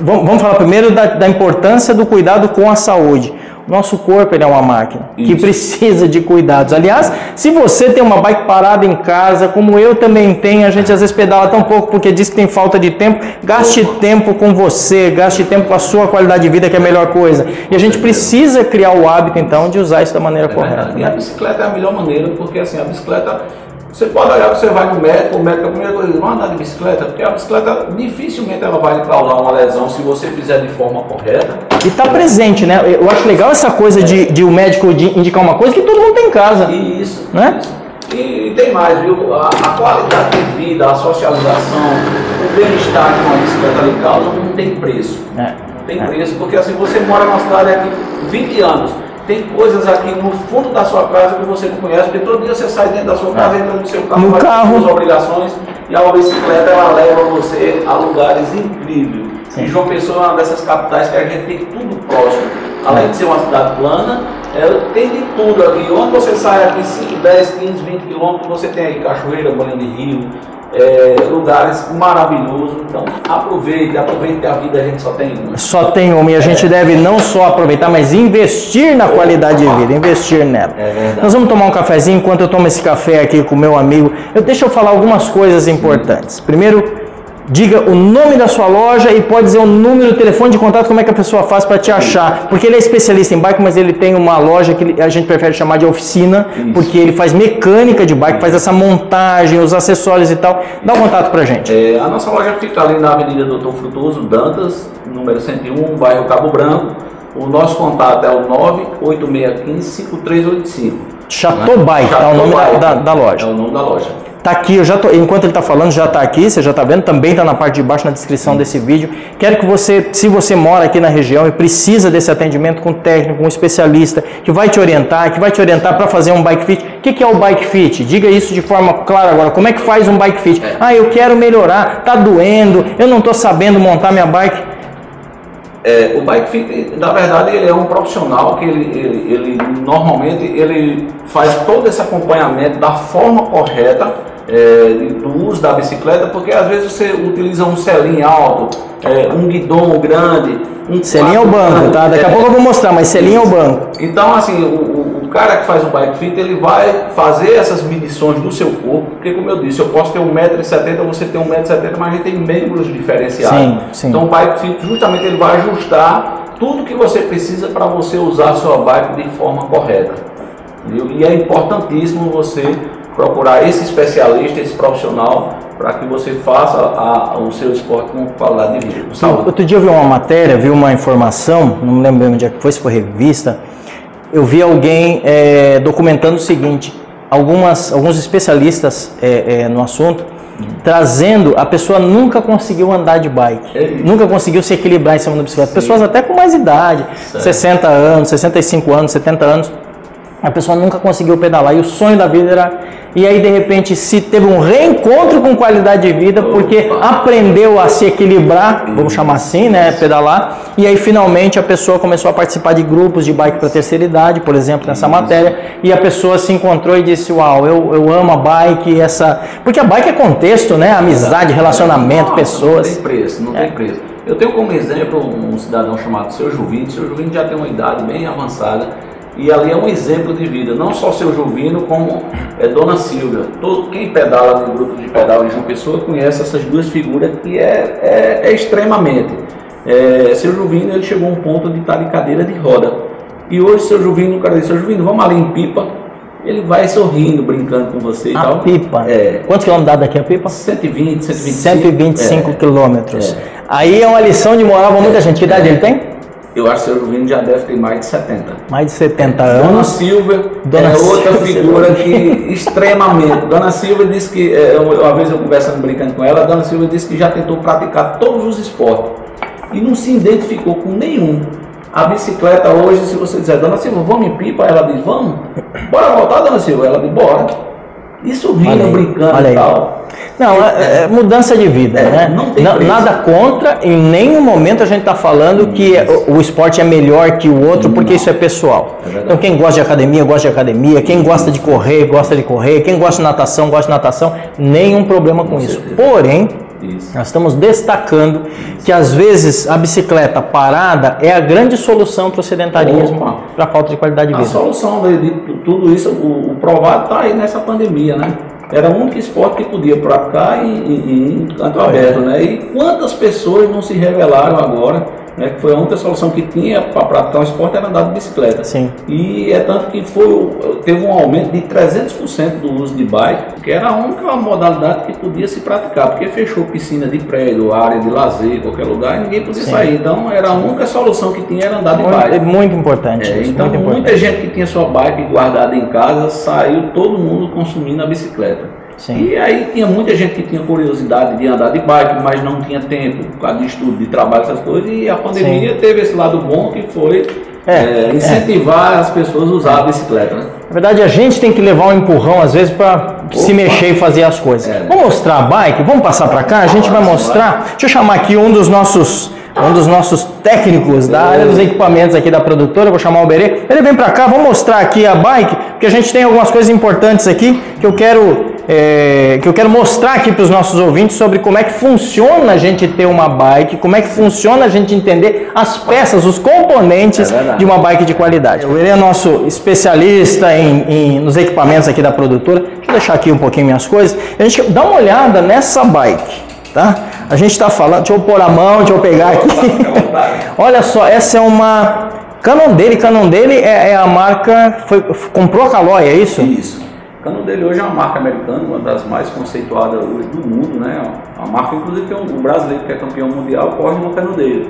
vamos falar primeiro da importância do cuidado com a saúde. Nosso corpo, ele é uma máquina que precisa de cuidados. Aliás, se você tem uma bike parada em casa, como eu também tenho, a gente às vezes pedala tão pouco porque diz que tem falta de tempo, gaste tempo com você, gaste tempo com a sua qualidade de vida, que é a melhor coisa. E a gente precisa criar o hábito, então, de usar isso da maneira correta. E a bicicleta é a melhor maneira, porque assim, a bicicleta... Você pode olhar que você vai no médico, o médico, a primeira coisa, vai andar de bicicleta, porque a bicicleta dificilmente ela vai lhe causar uma lesão se você fizer de forma correta. E está presente, né? Eu acho legal essa coisa de o médico indicar uma coisa que todo mundo tem em casa. Isso, né? Isso. E tem mais, viu? A qualidade de vida, a socialização, o bem-estar que uma bicicleta lhe causa não tem preço. Não tem preço, porque assim, você mora numa cidade aqui 20 anos. Tem coisas aqui no fundo da sua casa que você não conhece, porque todo dia você sai dentro da sua casa, entra no seu carro, faz as suas obrigações, e a bicicleta ela leva você a lugares incríveis. E João Pessoa é uma dessas capitais que a gente tem tudo próximo. Além de ser uma cidade plana, tem de tudo aqui. Onde você sai aqui 5, 10, 15, 20 quilômetros, você tem aí cachoeira, banho de rio, lugares maravilhosos. Então aproveite que a vida a gente só tem uma. Só tem uma, e a gente deve não só aproveitar, mas investir na qualidade de vida, investir nela. Nós vamos tomar um cafezinho. Enquanto eu tomo esse café aqui com o meu amigo, deixa eu falar algumas coisas importantes. Primeiro, diga o nome da sua loja e pode dizer o número do telefone de contato, como é que a pessoa faz para te achar. Porque ele é especialista em bike, mas ele tem uma loja que a gente prefere chamar de oficina, porque ele faz mecânica de bike, faz essa montagem, os acessórios e tal. Dá um contato pra gente. A nossa loja fica ali na Avenida Doutor Frutuoso, Dantas, número 101, bairro Cabo Branco. O nosso contato é o 98615-5385. Chateau Bike, é o nome da loja. É o nome da loja. Tá aqui, enquanto ele está falando, já está aqui, você já está vendo, também está na parte de baixo na descrição desse vídeo. Quero que você, se você mora aqui na região e precisa desse atendimento com um técnico, um especialista, que vai te orientar para fazer um bike fit. O que é o bike fit? Diga isso de forma clara agora. Como é que faz um bike fit? Eu quero melhorar, tá doendo, eu não estou sabendo montar minha bike. O bike fit, na verdade, ele é um profissional que ele normalmente ele faz todo esse acompanhamento da forma correta do uso da bicicleta, porque às vezes você utiliza um selinho alto, um guidão grande. Selinho é o banco, tá? Daqui a pouco eu vou mostrar, mas selinho é o banco. Então, assim, o cara que faz o bike fit, ele vai fazer essas medições do seu corpo, porque como eu disse, eu posso ter 1,70 m, você tem 1,70 m, mas a gente tem membros diferenciados. Sim, sim. Então o bike fit justamente ele vai ajustar tudo que você precisa para você usar a sua bike de forma correta. Entendeu? E é importantíssimo você procurar esse especialista, esse profissional, para que você faça o seu esporte com qualidade de vida. Outro dia eu vi uma matéria, vi uma informação, não me lembro bem onde é que foi, se foi revista, eu vi alguém documentando o seguinte, alguns especialistas no assunto, trazendo, a pessoa nunca conseguiu andar de bike, nunca conseguiu se equilibrar em cima da bicicleta. Sim. Pessoas até com mais idade, 60 anos, 65 anos, 70 anos, a pessoa nunca conseguiu pedalar e o sonho da vida era... E aí de repente se teve um reencontro com qualidade de vida porque aprendeu a se equilibrar, vamos chamar assim, né, pedalar, e aí finalmente a pessoa começou a participar de grupos de bike para terceira idade, por exemplo, nessa matéria, e a pessoa se encontrou e disse, uau, eu amo a bike, porque a bike é contexto, né, amizade, relacionamento, pessoas. Não tem preço, não tem preço. Eu tenho como exemplo um cidadão chamado Seu Juvino. Seu Juvino já tem uma idade bem avançada, e ali é um exemplo de vida, não só Seu Juvino, como Dona Silvia. Quem pedala no grupo de pedal de João Pessoa conhece essas duas figuras que é extremamente. Seu Juvino, ele chegou a um ponto de estar de cadeira de roda. E hoje Seu Juvino, o cara diz, Seu Juvino, vamos ali em Pipa. Ele vai sorrindo, brincando com você e tal. Pipa? Quantos quilômetros dá daqui a Pipa? 120, 125 quilômetros. Aí é uma lição de moral para muita gente. Que idade ele tem? Eu acho que o Seu Juvino já deve ter mais de 70. Mais de 70 anos. Dona Silvia outra figura que extremamente. Dona Silvia disse que, uma vez eu conversando, brincando com ela, a Dona Silvia disse que já tentou praticar todos os esportes e não se identificou com nenhum. A bicicleta hoje, se você dizer, Dona Silvia, vamos em Pipa? Ela diz, vamos. Bora voltar, Dona Silvia? Ela diz, bora. E sorrindo, brincando e tal. Não, é mudança de vida, né? Não tem nada contra, em nenhum momento a gente está falando que o esporte é melhor que o outro, porque isso é pessoal. Então quem gosta de academia, gosta de academia, quem gosta de correr, gosta de correr, quem gosta de natação, gosta de natação, nenhum problema com isso. Porém, nós estamos destacando que às vezes a bicicleta parada é a grande solução para o sedentarismo, para a falta de qualidade de vida. A solução de tudo isso, o provado está aí nessa pandemia, né? Era o único esporte que podia praticar em canto aberto, né? E quantas pessoas não se revelaram agora, né? Que foi a única solução que tinha para praticar um esporte era andar de bicicleta. Sim. E é tanto que teve um aumento de 300% do uso de bike, que era a única modalidade que podia se praticar, porque fechou piscina de prédio, área de lazer, qualquer lugar, e ninguém podia sair. Então era a única solução que tinha era andar de bike. É muito importante. Então muito muita importante. gente que tinha sua bike guardada em casa, saiu todo mundo consumindo a bicicleta. Sim. E aí tinha muita gente que tinha curiosidade de andar de bike, mas não tinha tempo por causa de estudo, de trabalho, essas coisas, e a pandemia teve esse lado bom que foi incentivar as pessoas a usar a bicicleta, né? Na verdade, a gente tem que levar um empurrão às vezes para se mexer e fazer as coisas. Vamos mostrar a bike? Vamos passar para cá? A gente vai mostrar. Deixa eu chamar aqui um dos nossos técnicos da área dos equipamentos aqui da produtora, vou chamar o Berê. Ele vem para cá, vamos mostrar aqui a bike, porque a gente tem algumas coisas importantes aqui que eu quero mostrar aqui para os nossos ouvintes sobre como é que funciona a gente ter uma bike, como é que funciona a gente entender as peças, os componentes de uma bike de qualidade. O Berê é nosso especialista nos equipamentos aqui da produtora. Deixa eu deixar aqui um pouquinho minhas coisas. A gente dá uma olhada nessa bike, tá? A gente está falando, deixa eu pôr a mão, deixa eu pegar aqui. Olha só, essa é uma Cannondale. Cannondale é a marca, comprou a Caloi, é isso? Isso. Cannondale hoje é uma marca americana, uma das mais conceituadas hoje do mundo, né? A marca, inclusive, tem um brasileiro que é campeão mundial, corre no Cannondale.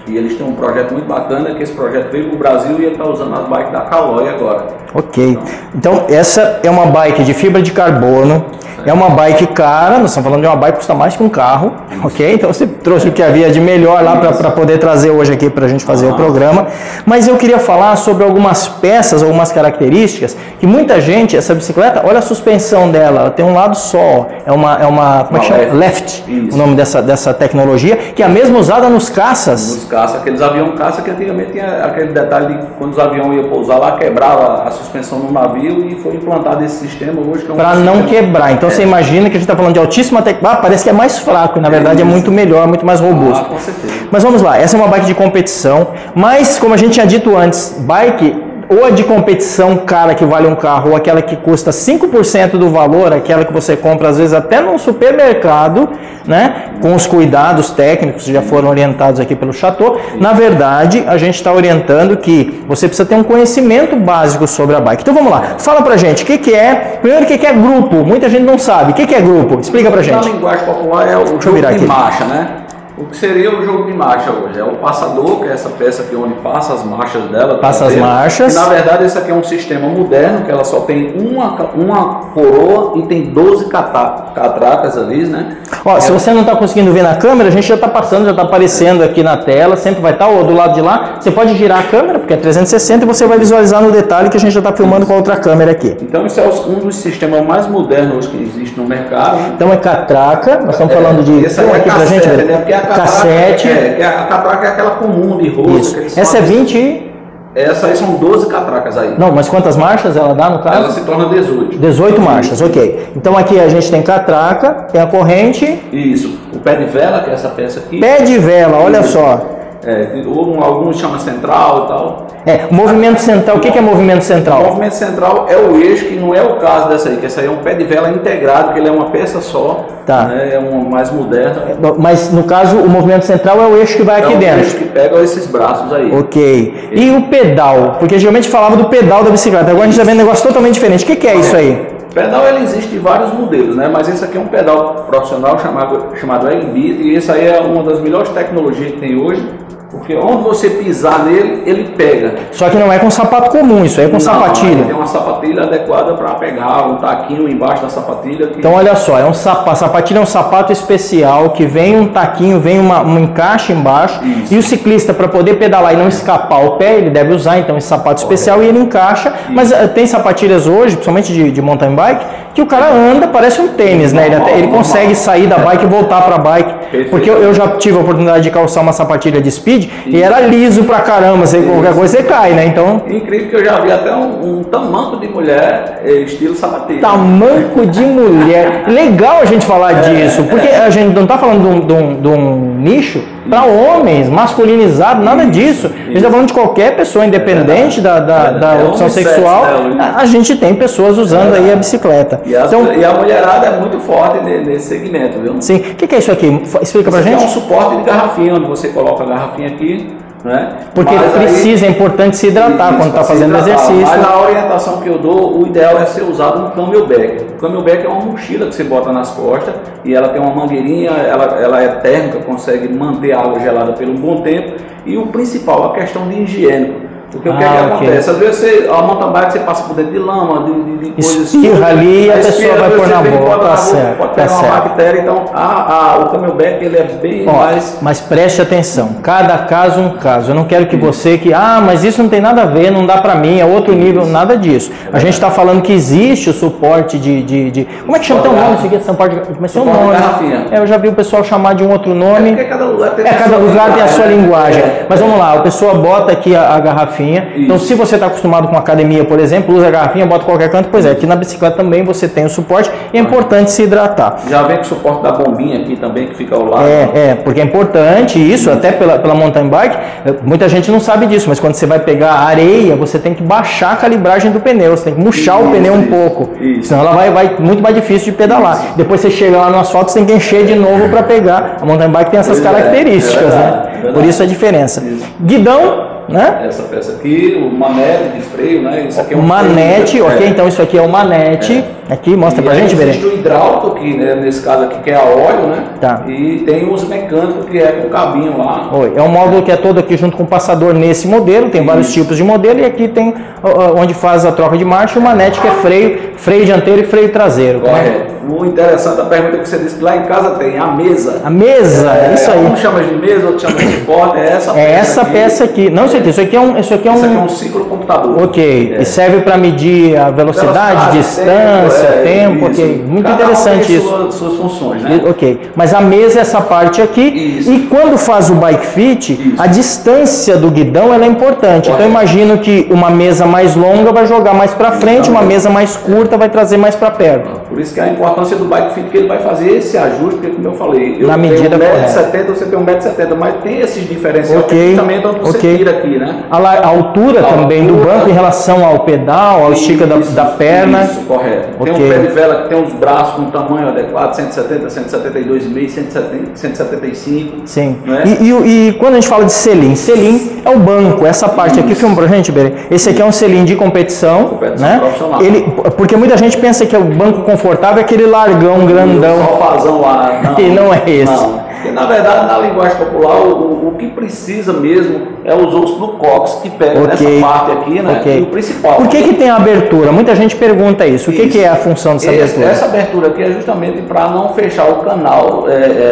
E eles têm um projeto muito bacana, que esse projeto veio para o Brasil e ele está usando as bikes da Caloi agora. Ok. Então, essa é uma bike de fibra de carbono. É uma bike cara, nós estamos falando de uma bike que custa mais que um carro, ok? Então você trouxe o que havia de melhor lá para poder trazer hoje aqui para a gente fazer o programa. Mas eu queria falar sobre algumas peças, algumas características, que muita gente, essa bicicleta, olha a suspensão dela, ela tem um lado só, é uma como é que chama? Left, o nome dessa tecnologia, que é a mesma usada nos caças. Nos caças, aqueles aviões caça que antigamente tinha aquele detalhe de quando os aviões iam pousar lá, quebrava a suspensão no navio e foi implantado esse sistema hoje que é para não quebrar. Então você imagina que a gente está falando de altíssima tecnologia, parece que é mais fraco, e na verdade é muito melhor, muito mais robusto. Com certeza. Mas vamos lá, essa é uma bike de competição, mas como a gente tinha dito antes, bike, ou a de competição cara que vale um carro, ou aquela que custa 5% do valor, aquela que você compra às vezes até num supermercado, né? Com os cuidados técnicos que já foram orientados aqui pelo Chateau. Na verdade, a gente está orientando que você precisa ter um conhecimento básico sobre a bike. Então vamos lá, fala pra gente, o que é, primeiro o que é grupo, muita gente não sabe, o que é grupo? Explica pra gente. Na linguagem popular é o jogo de marcha, né? O que seria o jogo de marcha hoje? É o passador, que é essa peça aqui onde passa as marchas dela. Passa as marchas. E, na verdade, esse aqui é um sistema moderno, que ela só tem uma coroa e tem 12 catracas ali, né? Ó, se você não está conseguindo ver na câmera, a gente já está passando, já está aparecendo aqui na tela, sempre vai estar do lado de lá. Você pode girar a câmera, porque é 360, e você vai visualizar no detalhe que a gente já está filmando com a outra câmera aqui. Então, esse é um dos sistemas mais modernos que existe no mercado. Então é catraca, nós estamos falando de... Esse aqui pra gente ver. Cassete. A catraca é aquela comum de rosto. Essa é 20. Essa aí são 12 catracas aí. Não, mas quantas marchas ela dá no caso? Ela se torna 18. 18 marchas, ok. Então aqui a gente tem catraca, tem a corrente. Isso. O pé de vela, que é essa peça aqui. Pé de vela, olha só. Alguns chamam central e tal. Movimento central, o que é movimento central? O movimento central é o eixo, que não é o caso dessa aí, que essa aí é um pé de vela integrado, que ele é uma peça só, tá. Né, é uma mais moderna. Mas no caso o movimento central é o eixo que vai aqui dentro. É o eixo que pega esses braços aí. Ok. E o pedal? Porque geralmente falava do pedal da bicicleta, agora a gente está vendo um negócio totalmente diferente. O que é isso aí? O pedal ele existe de vários modelos, né? Mas esse aqui é um pedal profissional chamado L-Bit, e esse aí é uma das melhores tecnologias que tem hoje. Porque onde você pisar nele, ele pega. Só que não é com sapato comum, isso aí é com sapatilha. Tem uma sapatilha adequada para pegar um taquinho embaixo da sapatilha. Então olha só, a sapatilha é um sapato especial que vem um taquinho, vem um encaixe embaixo. Isso. E o ciclista, para poder pedalar e não escapar o pé, ele deve usar então esse sapato especial e ele encaixa. Isso. Mas tem sapatilhas hoje, principalmente de mountain bike, que o cara anda, parece um tênis, né? Ele consegue sair da bike e voltar para a bike. Perfeito. Porque eu já tive a oportunidade de calçar uma sapatilha de speed e era liso pra caramba, qualquer coisa você cai, né? Então... Incrível que eu já vi até um tamanco de mulher estilo sapatilha. Tamanco de mulher. Legal a gente falar disso, porque a gente não tá falando de um nicho para homens, masculinizado, nada disso. A gente está falando de qualquer pessoa, independente da opção sexual, a gente tem pessoas usando aí a bicicleta. E a mulherada é muito forte nesse segmento, viu? Sim. O que é isso aqui? Explica pra gente. É um suporte de garrafinha, onde você coloca a garrafinha aqui, né? Porque é importante se hidratar quando está fazendo exercício. Mas a orientação que eu dou, o ideal é ser usado um camelback. O camelback é uma mochila que você bota nas costas e ela tem uma mangueirinha, ela é térmica, consegue manter a água gelada por um bom tempo. E o principal, a questão de higiene. Porque o que acontece? Às vezes a mountain bike você passa por dentro de lama, de coisas... Espirra ali e a pessoa vai pôr na boca. Tá certo, pode pegar uma bactéria, então o camelback ele é bem mais... Mas preste atenção, cada caso um caso. Eu não quero que você mas isso não tem nada a ver, não dá pra mim, é outro nível, nada disso. A gente está falando que existe o suporte de... Como é que chama? Tem um nome isso aqui? Mas tem um nome. Eu já vi o pessoal chamar de um outro nome. Porque cada lugar tem a sua linguagem. Mas vamos lá, a pessoa bota aqui a garrafinha. Então, se você está acostumado com academia, por exemplo, usa a garrafinha, bota qualquer canto, pois é, aqui na bicicleta também você tem o suporte e é importante se hidratar. Já vem com o suporte da bombinha aqui também, que fica ao lado. Porque é importante isso, até pela mountain bike, muita gente não sabe disso, mas quando você vai pegar areia, você tem que baixar a calibragem do pneu, você tem que murchar o pneu um pouco, senão ela vai muito mais difícil de pedalar. Depois você chega lá no asfalto, você tem que encher de novo para pegar. A mountain bike tem essas características, né? Por isso a diferença. Guidão, né? Essa peça aqui, o manete de freio, né? Isso aqui é um manete, freio, ok? Então isso aqui é o manete. Aqui, mostra pra gente, Berê. Existe o hidráulico aqui, né? Nesse caso aqui, que é a óleo, né? Tá. E tem os mecânicos, que é com o cabinho lá. É um módulo que é todo aqui junto com o passador nesse modelo, tem vários tipos de modelo, e aqui tem onde faz a troca de marcha, e o manete que é freio dianteiro e freio traseiro. Correto. O interessante da pergunta que você disse que lá em casa tem a mesa. A mesa, isso aí. Um chama de mesa, outro chama de suporte, essa peça aqui. Não, isso aqui é um ciclocomputador. Ok, e serve para medir a velocidade, distância. distância, tempo, isso. ok. Muito Cada interessante tem isso. Suas funções, né? Ok. Mas a mesa é essa parte aqui. Isso. E quando faz o bike fit, Isso. a distância do guidão ela é importante. Então eu imagino que uma mesa mais longa vai jogar mais para frente, uma mesa mais curta vai trazer mais para perto. Por isso que a importância do bike fit, que ele vai fazer esse ajuste, porque como eu falei, eu na tenho medida 1,70 m, você tem 1,70 m, mas tem esses diferenciais também onde você tira aqui, né? A altura também do banco em relação ao pedal, ao estica da perna. Isso, correto. Tem um pé de vela que tem uns braços com tamanho adequado, 170, 172,5, 175. Sim. Né? E quando a gente fala de selim é o banco, essa parte aqui, filma pra gente, Berê. Esse aqui é um selim de competição, né? Profissional. Porque muita gente pensa que o banco confortável é aquele largão, grandão. Sofazão lá. Não, e não é esse. Não. Porque, na verdade, na linguagem popular, o que precisa mesmo é os ossos do cóccix, que pega nessa parte aqui, né? E o principal. Por que tem a abertura? Muita gente pergunta isso. O que é a função dessa abertura? Essa abertura aqui é justamente para não fechar o canal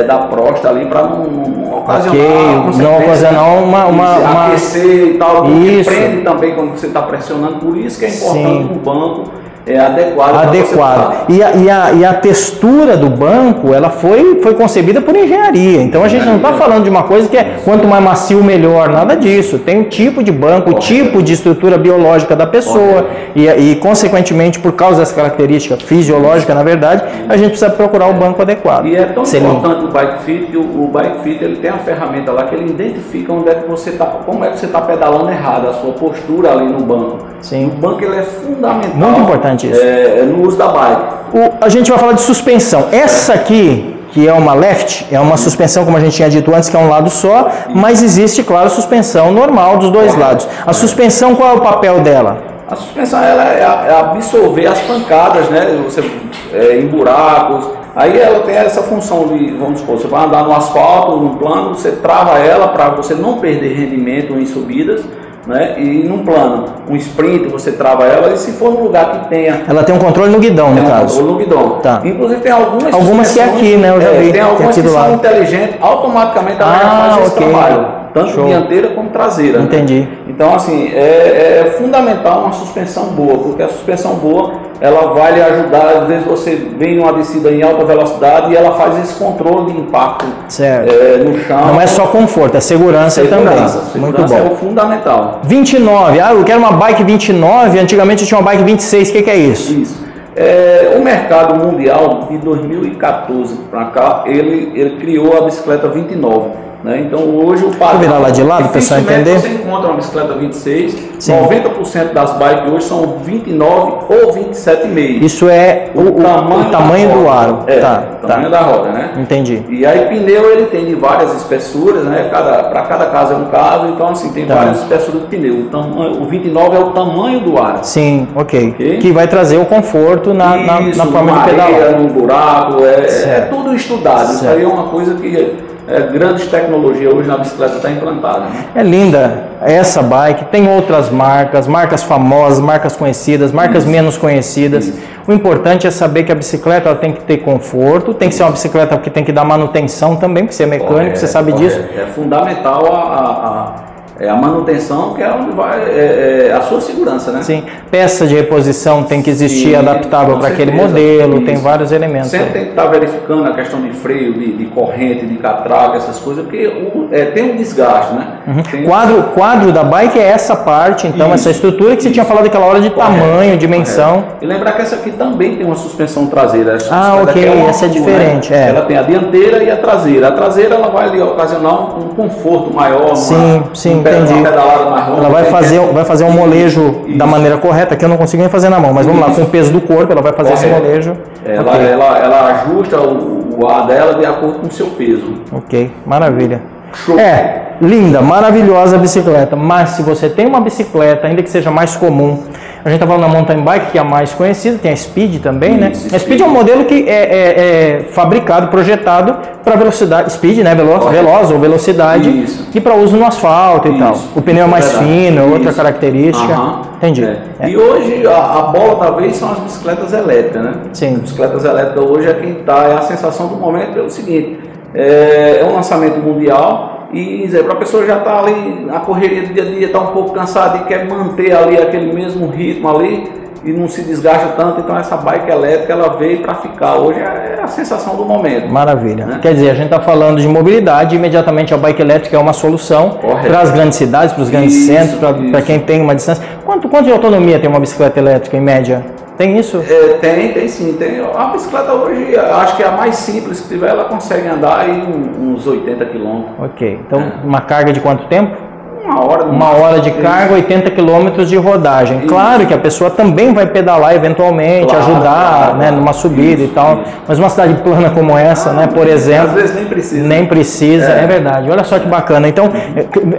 da próstata ali, para não ocasionar, não ocasionar uma aquecer e tal. Isso. Prende também quando você está pressionando. Por isso que é importante o banco adequado. E a textura do banco, ela foi concebida por engenharia. Então a gente não está falando de uma coisa que é quanto mais macio melhor, nada disso. Tem o tipo de banco, o tipo de estrutura biológica da pessoa e consequentemente por causa dessa característica fisiológica, na verdade, a gente precisa procurar o banco adequado. E é tão importante o bike fit que o bike fit ele tem uma ferramenta lá que ele identifica onde é que você está, como é que você está pedalando errado, a sua postura ali no banco. Sim. O banco ele é fundamental. Muito importante isso. No uso da bike. A gente vai falar de suspensão. Essa aqui, que é uma left, é uma suspensão, como a gente tinha dito antes, que é um lado só, mas existe, claro, suspensão normal dos dois lados. A suspensão, qual é o papel dela? A suspensão ela é absorver as pancadas, né? Você, em buracos. Aí ela tem essa função de, vamos supor, você vai andar no asfalto, no plano, você trava ela para você não perder rendimento em subidas. Né? E num plano, um sprint, você trava ela, e se for num lugar que tenha... Ela tem um controle no guidão, no caso. Controle no guidão. Tá. Inclusive tem algumas que é aqui, né? Eu já vi. Tem algumas que são inteligentes, automaticamente ela já faz esse trabalho. Tanto dianteira como traseira. Entendi. Né? Então, assim, é fundamental uma suspensão boa, porque a suspensão boa, ela vai lhe ajudar. Às vezes você vem numa descida em alta velocidade e ela faz esse controle de impacto no chão. Não é só conforto, é segurança também. Muito bom. É o fundamental. 29. Eu quero uma bike 29, antigamente eu tinha uma bike 26, o que é isso? Isso. O mercado mundial de 2014 para cá, ele criou a bicicleta 29. Né? Então hoje o padrão... Vou virar lá de lado para o pessoal entender. Você encontra uma bicicleta 26, 90% das bikes hoje são 29 ou 27,5. Isso é o tamanho do aro. O tamanho da roda, né? Entendi. E aí pneu ele tem de várias espessuras, né? Para cada caso é um caso, então assim, tem várias espessuras de pneu. O 29 é o tamanho do aro. Sim, ok. Que vai trazer o conforto na forma de pedalar. No buraco, tudo estudado. Isso aí é uma coisa que... grandes tecnologias hoje na bicicleta está implantada. Né? É linda essa bike, tem outras marcas famosas, marcas conhecidas, marcas menos conhecidas. O importante é saber que a bicicleta ela tem que ter conforto, tem que ser uma bicicleta que tem que dar manutenção também, porque você é mecânico, você sabe disso. É fundamental a manutenção, que é onde vai a sua segurança, né? Sim, peça de reposição tem que existir adaptável para aquele modelo, tem vários elementos. Sempre tem que estar verificando a questão de freio, de corrente, de catraca, essas coisas, porque tem um desgaste, né? Quadro da bike é essa parte, então, essa estrutura que você tinha falado aquela hora de tamanho, dimensão. E lembrar que essa aqui também tem uma suspensão traseira. Ok, essa é diferente. Né? Ela tem a dianteira e a traseira. A traseira ela vai ocasionar um conforto maior. Sim, entendi. Ela vai fazer um molejo da maneira correta, que eu não consigo nem fazer na mão, mas vamos lá, com o peso do corpo, ela vai fazer esse molejo. Ela ajusta o ar dela de acordo com o seu peso. Ok, maravilha. Show. Linda, maravilhosa a bicicleta, mas se você tem uma bicicleta, ainda que seja mais comum, a gente está falando da mountain bike, que é a mais conhecida, tem a Speed também, né? A Speed é um modelo que é fabricado, projetado para velocidade, Speed, né? Veloz ou velocidade, e para uso no asfalto e tal. O pneu é mais fino, é outra característica. Entendi. E hoje a bola da vez são as bicicletas elétricas, né? Sim. As bicicletas elétricas hoje é quem tá, é a sensação do momento, é o seguinte, é um lançamento mundial. E para a pessoa já estar ali, a correria do dia a dia está um pouco cansada e quer manter ali aquele mesmo ritmo ali, e não se desgasta tanto. Então essa bike elétrica ela veio para ficar. Hoje é a sensação do momento. Maravilha. Né? Quer dizer, a gente está falando de mobilidade, imediatamente a bike elétrica é uma solução para as grandes cidades, para os grandes centros, para quem tem uma distância. Quanto de autonomia tem uma bicicleta elétrica em média? Tem isso? Tem sim. A bicicleta hoje, acho que é a mais simples que tiver, ela consegue andar aí uns 80 km. Ok. Então, uma carga de quanto tempo? Uma hora de carga, 80 km de rodagem. Isso. Claro que a pessoa também vai pedalar eventualmente, ajudar, né, numa subida e tal. Mas uma cidade plana como essa, né, por exemplo... Às vezes nem precisa. Nem precisa, é verdade. Olha só que bacana. Então,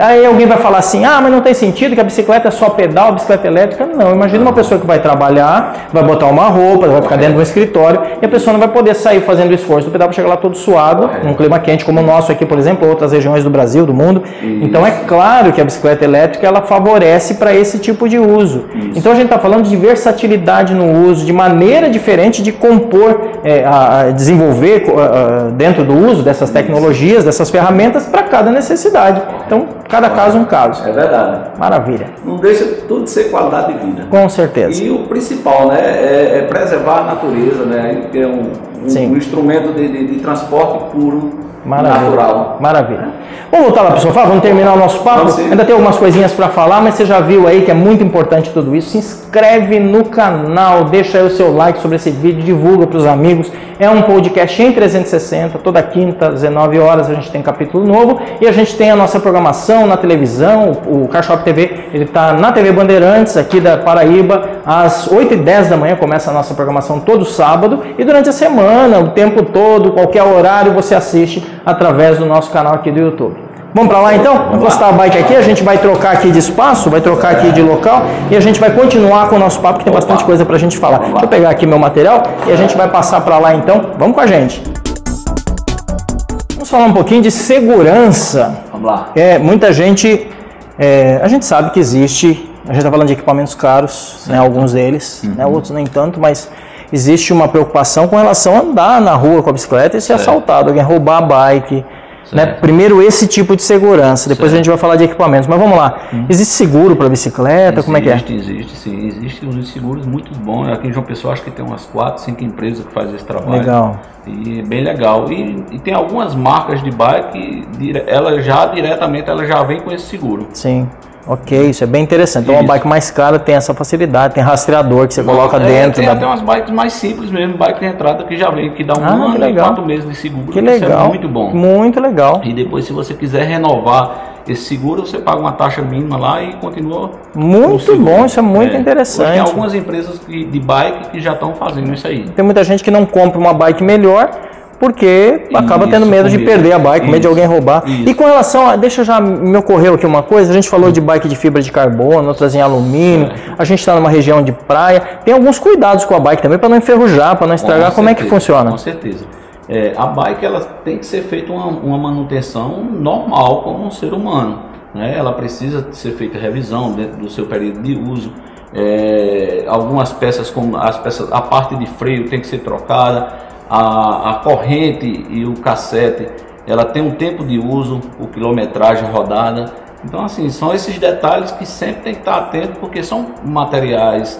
aí alguém vai falar assim, mas não tem sentido que a bicicleta é só pedal, a bicicleta elétrica. Não, imagina uma pessoa que vai trabalhar, vai botar uma roupa, vai ficar dentro do escritório e a pessoa não vai poder sair fazendo o esforço do pedal para chegar lá todo suado, num clima quente como o nosso aqui, por exemplo, ou outras regiões do Brasil, do mundo. Então, é claro que a bicicleta elétrica ela favorece para esse tipo de uso. Isso. Então a gente está falando de versatilidade no uso, de maneira diferente de compor, desenvolver dentro do uso dessas tecnologias, dessas ferramentas para cada necessidade. Então, cada caso um caso. É verdade. Maravilha. Não deixa tudo de ser qualidade de vida. Com certeza. E o principal, né, é preservar a natureza, né, é um instrumento de transporte puro. Maravilha. Natural. Maravilha. Vamos voltar lá para o sofá, vamos terminar o nosso papo. Ainda tem algumas coisinhas para falar, mas você já viu aí que é muito importante tudo isso. Se inscreve no canal, deixa aí o seu like sobre esse vídeo, divulga para os amigos. É um podcast em 360, toda quinta, 19 horas a gente tem capítulo novo e a gente tem a nossa programação na televisão. O CarShop TV, ele está na TV Bandeirantes, aqui da Paraíba, às 8h10 da manhã começa a nossa programação todo sábado e durante a semana, o tempo todo, qualquer horário você assiste através do nosso canal aqui do YouTube. Vamos para lá então? Vamos postar a bike aqui, a gente vai trocar aqui de espaço, vai trocar aqui de local e a gente vai continuar com o nosso papo que tem bastante coisa para a gente falar. Deixa eu pegar aqui meu material e a gente vai passar para lá então. Vamos com a gente. Vamos falar um pouquinho de segurança. Vamos lá. Muita gente, a gente sabe que existe, a gente está falando de equipamentos caros, né, alguns deles, né, outros nem tanto, mas existe uma preocupação com relação a andar na rua com a bicicleta e ser assaltado, alguém roubar a bike. Né? Primeiro esse tipo de segurança, depois a gente vai falar de equipamentos, mas vamos lá. Existe seguro para bicicleta? Como é que é? Existe sim, existem uns seguros muito bons. Aqui em João Pessoa acho que tem umas 4, 5 empresas que fazem esse trabalho. Legal. E bem legal. E tem algumas marcas de bike, ela já diretamente ela já vem com esse seguro. Sim. Ok, isso é bem interessante. Então, uma bike mais cara tem essa facilidade, tem rastreador que você coloca dentro. Tem até umas bikes mais simples mesmo, bike de entrada que já vem, que dá um ano e 4 meses de seguro. Que legal. Isso é muito bom. Muito legal. E depois, se você quiser renovar esse seguro, você paga uma taxa mínima lá e continua. Muito bom, isso é muito interessante. Tem algumas empresas de bike que já estão fazendo isso aí. Tem muita gente que não compra uma bike melhor porque acaba tendo medo de perder a bike, medo de alguém roubar. E com relação a, me ocorreu aqui uma coisa, a gente falou de bike de fibra de carbono, outras em alumínio, a gente está numa região de praia, tem alguns cuidados com a bike também para não enferrujar, para não estragar. Como é que funciona? Com certeza. A bike ela tem que ser feita uma manutenção normal como um ser humano, né? Ela precisa ser feita revisão dentro do seu período de uso. Algumas peças, como a parte de freio tem que ser trocada. A corrente e o cassete, ela tem um tempo de uso, o quilometragem rodada. Então, assim, são esses detalhes que sempre tem que estar atento, porque são materiais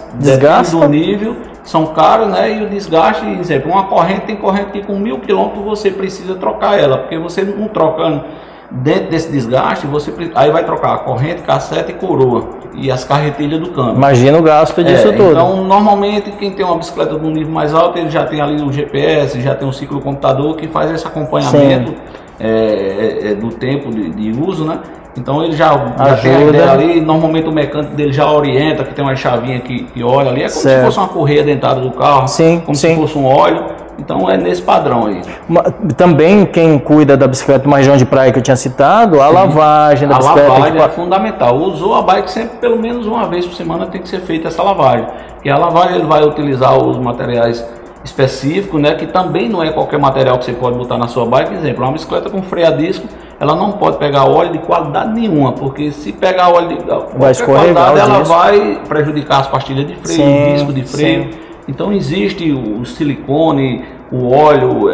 do nível, são caros, né? E o desgaste, por exemplo, uma corrente, tem corrente que com 1000 km você precisa trocar ela, porque você não trocando dentro desse desgaste, aí vai trocar a corrente, cassete e coroa e as carretilhas do câmbio. Imagina o gasto disso tudo. Então, normalmente, quem tem uma bicicleta de um nível mais alto, ele já tem ali o GPS, já tem um ciclocomputador que faz esse acompanhamento do tempo de uso, né? Então ele já tem a ideia ali, normalmente o mecânico dele já orienta, que tem uma chavinha que olha ali, é como se fosse uma correia dentada do carro, como se fosse um óleo. Então é nesse padrão aí. Também quem cuida da bicicleta numa região de praia que eu tinha citado, a lavagem da bicicleta. A lavagem é fundamental. Usou a bike sempre, pelo menos uma vez por semana tem que ser feita essa lavagem. E a lavagem ele vai utilizar os materiais específicos, né? Que também não é qualquer material que você pode botar na sua bike. Por exemplo, uma bicicleta com freio a disco, ela não pode pegar óleo de qualidade nenhuma, porque se pegar óleo de qualquer qualidade, ela vai prejudicar as pastilhas de freio, o disco de freio. Então existe o silicone, o óleo,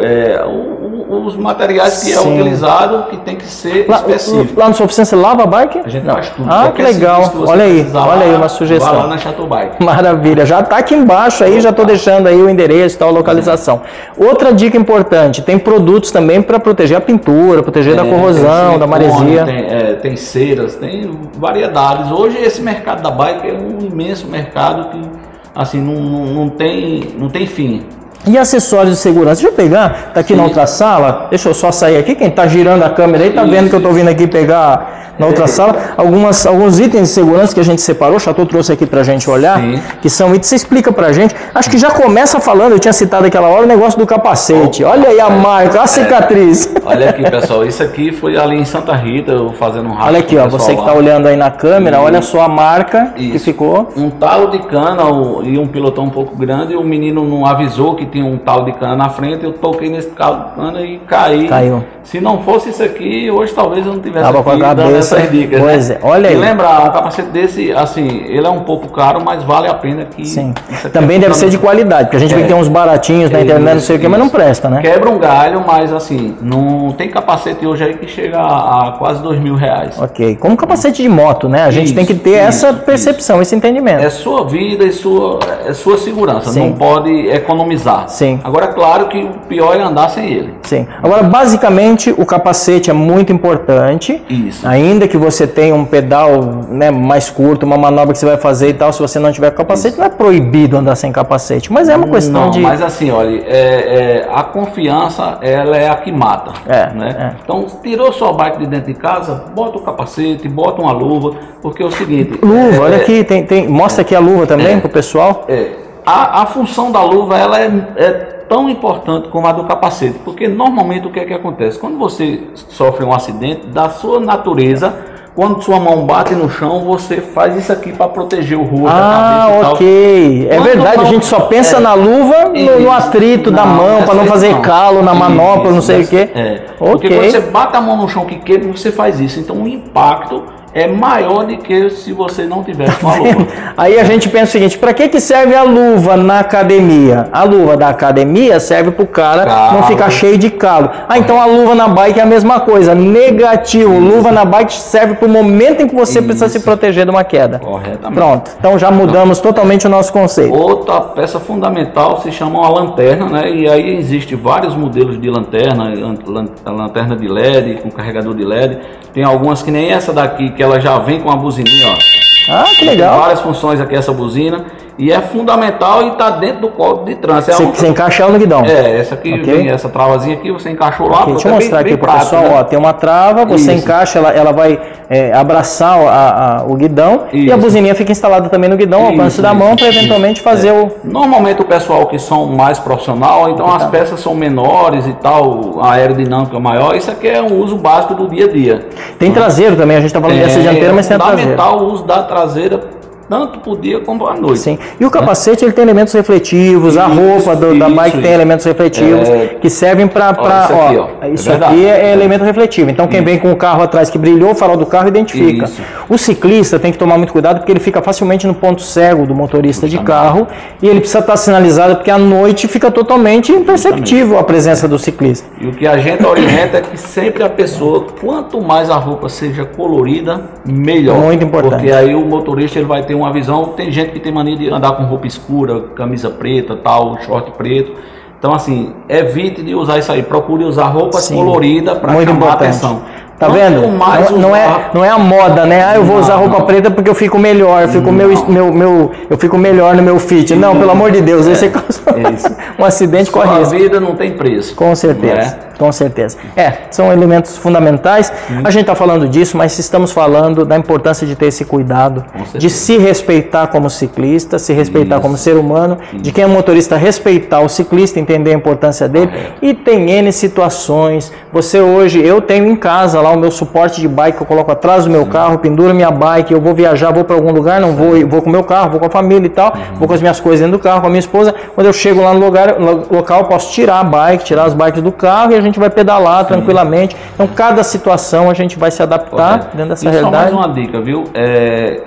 os materiais que é utilizado, que tem que ser específico. Lá na sua oficina você lava a bike? A gente faz tudo. Ah, que legal. Olha aí uma sugestão. Vai lá na Chateau Bike. Maravilha. Já está aqui embaixo aí, já estou deixando aí o endereço e tal, a localização. Outra dica importante, tem produtos também para proteger a pintura, proteger da corrosão, da maresia. Tem ceras, tem variedades. Hoje esse mercado da bike é um imenso mercado que assim não tem fim. E acessórios de segurança? Deixa eu pegar, tá aqui na outra sala, deixa eu só sair aqui, quem tá girando a câmera aí tá vendo que eu tô vindo aqui pegar na outra sala alguns itens de segurança que a gente separou, o Chateau trouxe aqui pra gente olhar, que são itens, você explica pra gente, acho que já começa falando, eu tinha citado aquela hora, o negócio do capacete, olha aí a marca, a cicatriz. Olha aqui pessoal, isso aqui foi ali em Santa Rita, eu fazendo um rastro. Olha aqui ó, você que tá olhando aí na câmera, olha só a marca que ficou. Um talo de cana e um pilotão um pouco grande, e o menino não avisou que tinha um talo de cana na frente, eu toquei nesse talo de cana e caiu. Se não fosse isso aqui, hoje talvez eu não tivesse aqui dando essas dicas. Pois é, olha aí. E lembrar, um capacete desse, assim, ele é um pouco caro, mas vale a pena que... Sim, também deve ser de qualidade, porque a gente vê que tem uns baratinhos na internet, não sei o que, mas não presta, né? Quebra um galho, mas assim, não tem capacete hoje aí que chega a quase R$2.000. Ok, como capacete de moto, né? A gente tem que ter essa percepção, esse entendimento. É sua vida e sua segurança, não pode economizar. Sim. Agora, claro que o pior é andar sem ele. Sim. Agora, basicamente, o capacete é muito importante. Isso. Ainda que você tenha um pedal, né, mais curto, uma manobra que você vai fazer e tal, se você não tiver capacete, não é proibido andar sem capacete, mas é uma questão de... Mas assim, olha, a confiança, ela é a que mata. Né? Então, tirou sua bike de dentro de casa, bota o capacete, bota uma luva, porque é o seguinte... Luva, olha aqui, mostra aqui a luva também pro pessoal. A função da luva, ela é tão importante como a do capacete, porque normalmente o que é que acontece? Quando você sofre um acidente, da sua natureza, quando sua mão bate no chão, você faz isso aqui para proteger o rosto, a cabeça e tal. Ok. É verdade, a gente só pensa na luva, no atrito da mão, para não fazer calo na manopla, não sei o quê. Porque quando você bate a mão no chão que queima, você faz isso. Então o impacto é maior do que se você não tivesse uma luva. Aí a gente pensa o seguinte, para que serve a luva na academia? A luva da academia serve para o cara não ficar cheio de calo. Então a luva na bike é a mesma coisa, negativo. Luva na bike serve para o momento em que você precisa se proteger de uma queda. Corretamente. Pronto, então já mudamos totalmente o nosso conceito. Outra peça fundamental se chama a lanterna, né? E aí existe vários modelos de lanterna, a lanterna de LED, com carregador de LED. Tem algumas que nem essa daqui, que ela já vem com a buzininha, ó. Ah, que legal. Tem várias funções aqui essa buzina. E é fundamental e está dentro do código de trânsito. Você encaixa ela no guidão. Essa aqui, vem essa travazinha aqui, você encaixou lá. Deixa eu mostrar aqui para o pessoal, né? Ó, tem uma trava, você encaixa, ela vai abraçar o guidão e a buzininha fica instalada também no guidão, ao alcance da mão, para eventualmente fazer o... Normalmente o pessoal que são mais profissional, então as peças são menores e tal, a aerodinâmica é maior, isso aqui é um uso básico do dia a dia. Tem traseiro também, a gente está falando dessa dianteira, mas tem a traseira. É fundamental o uso da traseira, tanto por dia como à noite. Sim. E o capacete ele tem elementos refletivos, a roupa da bike tem elementos refletivos que servem para... Isso aqui é elemento refletivo. Então quem vem com o carro atrás que brilhou, o farol do carro identifica. O ciclista tem que tomar muito cuidado porque ele fica facilmente no ponto cego do motorista de carro e ele precisa estar sinalizado porque à noite fica totalmente imperceptível a presença do ciclista. E o que a gente orienta é que sempre a pessoa, quanto mais a roupa seja colorida, melhor. Muito importante. Porque aí o motorista ele vai ter uma visão. Tem gente que tem mania de andar com roupa escura, camisa preta, tal, short preto. Então assim, evite de usar isso aí. Procure usar roupas coloridas para chamar a atenção. Tá vendo? Não é a moda, né? Ah, eu vou usar roupa preta porque eu fico melhor, eu fico melhor no meu fit. Não, pelo amor de Deus, esse um acidente corre risco. A vida não tem preço. Com certeza, com certeza. São elementos fundamentais. A gente está falando disso, mas estamos falando da importância de ter esse cuidado, de se respeitar como ciclista, se respeitar como ser humano, de quem é motorista respeitar o ciclista, entender a importância dele. E tem N situações. Você hoje, eu tenho em casa lá o meu suporte de bike que eu coloco atrás do meu carro, penduro minha bike, eu vou viajar, vou para algum lugar, não vou com o meu carro, vou com a família e tal, vou com as minhas coisas dentro do carro, com a minha esposa. Quando eu chego lá no local, eu posso tirar a bike, tirar as bikes do carro e a gente vai pedalar tranquilamente. Então, cada situação a gente vai se adaptar dentro dessa realidade. Só mais uma dica, viu?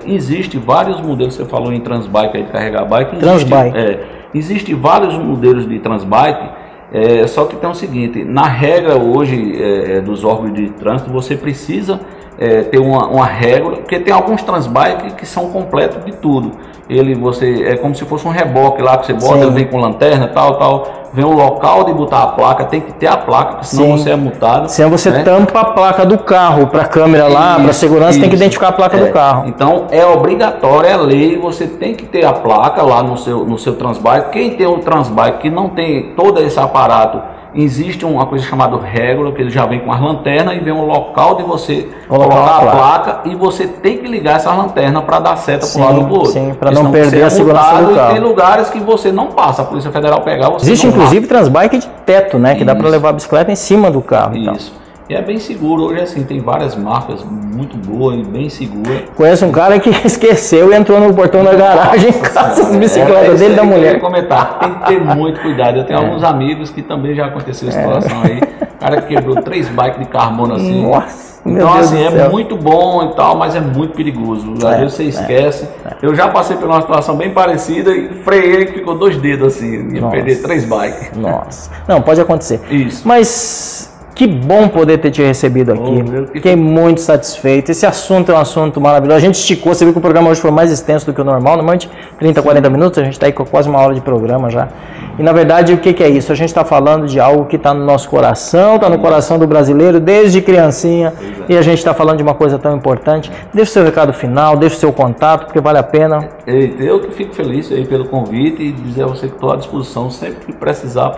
Existe vários modelos, você falou em transbike, aí de carregar bike. Transbike. Existe vários modelos de transbike Só que tem o seguinte, na regra hoje dos órgãos de trânsito, você precisa ter uma regra, porque tem alguns transbikes que são completos de tudo. É como se fosse um reboque lá que você bota, ele vem com lanterna, tal, vem o local de botar a placa, tem que ter a placa, porque senão você é multado. Senão você tampa a placa do carro para a câmera lá, para segurança, tem que identificar a placa do carro. Então é obrigatório, é lei, você tem que ter a placa lá no seu transbike. Quem tem um transbike que não tem todo esse aparato, existe uma coisa chamada régula, que ele já vem com as lanternas e vem um local de você colocar a placa e você tem que ligar essa lanterna para dar seta para o lado do outro. Sim, para não perder a segurança do carro. E tem lugares que você não passa, a Polícia Federal pegar você. Existe inclusive transbike de teto, né? Que dá para levar a bicicleta em cima do carro. Isso. E é bem seguro, hoje assim, tem várias marcas muito boas e bem seguras. Conheço um cara que esqueceu e entrou no portão da garagem com as bicicletas dele da mulher. Eu ia comentar, tem que ter muito cuidado. Eu tenho alguns amigos que também já aconteceu a situação aí. O cara quebrou 3 bikes de carbono assim. Nossa, então assim, é muito bom e tal, mas é muito perigoso. Às vezes você esquece. Eu já passei por uma situação bem parecida e freiei que ficou 2 dedos assim. Ia perder 3 bikes. Nossa, não, pode acontecer. Isso. Mas que bom poder ter te recebido aqui. Fiquei muito satisfeito. Esse assunto é um assunto maravilhoso. A gente esticou, você viu que o programa hoje foi mais extenso do que o normal. Normalmente 30, 40 minutos, a gente está aí com quase 1 hora de programa já. E na verdade, o que é isso? A gente está falando de algo que está no nosso coração, está no coração do brasileiro desde criancinha. E a gente está falando de uma coisa tão importante. Deixa o seu recado final, deixa o seu contato, porque vale a pena. Eu que fico feliz aí pelo convite e dizer a você que estou à disposição sempre que precisar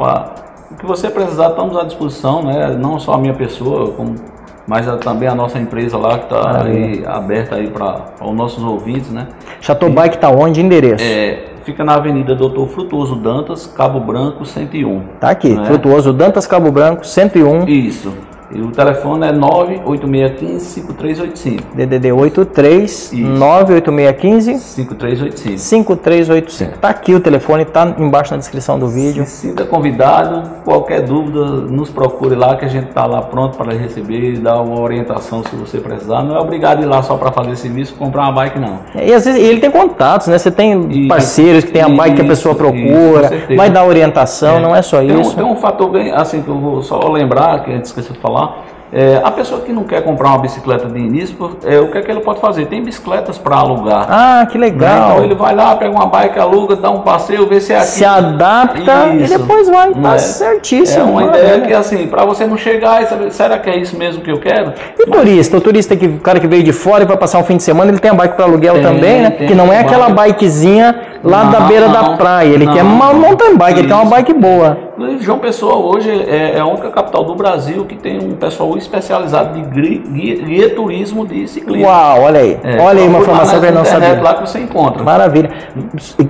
o que você precisar, estamos à disposição, né? Não só a minha pessoa, mas também a nossa empresa lá que está aí aberta aí para os nossos ouvintes, né? Chateau Bike está onde? Endereço? Fica na Avenida Doutor Frutuoso Dantas, Cabo Branco, 101. Tá aqui, né? Frutuoso Dantas, Cabo Branco, 101. Isso. E o telefone é 98615-5385. DDD 83 98615 5385. 5385. Tá aqui o telefone, tá embaixo na descrição do vídeo. Se sinta convidado, qualquer dúvida, nos procure lá que a gente tá lá pronto para receber, dar uma orientação se você precisar. Não é obrigado a ir lá só para fazer serviço, comprar uma bike não. E às vezes ele tem contatos, né? Você tem parceiros que tem a bike que a pessoa procura, vai dar orientação, não é só isso. Tem um fator bem assim que eu vou só lembrar, que a gente esqueceu de falar. A pessoa que não quer comprar uma bicicleta de início, o que é que ele pode fazer? Tem bicicletas para alugar. Ah, que legal. Então ele vai lá, pega uma bike, aluga, dá um passeio, vê se é aqui. Se adapta e depois vai, tá certíssimo. É uma ideia que assim, para você não chegar e saber, será que é isso mesmo que eu quero? E o turista, o cara que veio de fora e vai passar um fim de semana, ele tem a bike para aluguel também, né? Que não é aquela bikezinha lá da beira da praia, ele quer uma mountain bike, ele tem uma bike boa. João Pessoa hoje é a única capital do Brasil que tem um pessoal especializado de guia turismo de ciclismo. Uau, olha aí. Olha aí uma informação que eu não sabia. Lá que você encontra. Maravilha.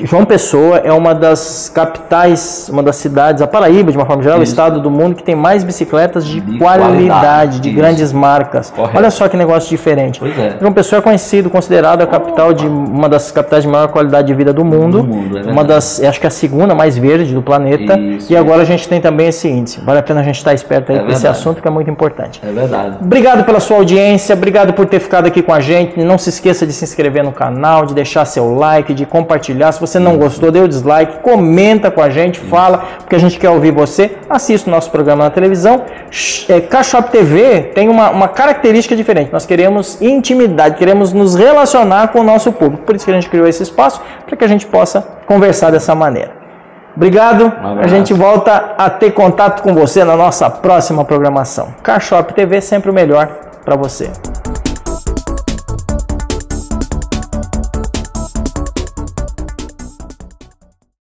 João Pessoa é uma das capitais, uma das cidades, a Paraíba, de uma forma geral, o estado do mundo que tem mais bicicletas de qualidade, de grandes marcas. Correto. Olha só que negócio diferente. Pois é. João Pessoa é considerado a capital de uma das capitais de maior qualidade de vida do mundo. Uma das, acho que é a segunda mais verde do planeta. E agora a gente tem também esse índice. Vale a pena a gente estar esperto aí com esse assunto, que é muito importante. É verdade. Obrigado pela sua audiência, obrigado por ter ficado aqui com a gente. Não se esqueça de se inscrever no canal, de deixar seu like, de compartilhar. Se você não gostou, dê o dislike, comenta com a gente, fala, porque a gente quer ouvir você. Assista o nosso programa na televisão. Carshop TV tem uma característica diferente. Nós queremos intimidade, queremos nos relacionar com o nosso público. Por isso que a gente criou esse espaço, para que a gente possa conversar dessa maneira. Obrigado, a gente volta a ter contato com você na nossa próxima programação. Carshop TV, sempre o melhor para você.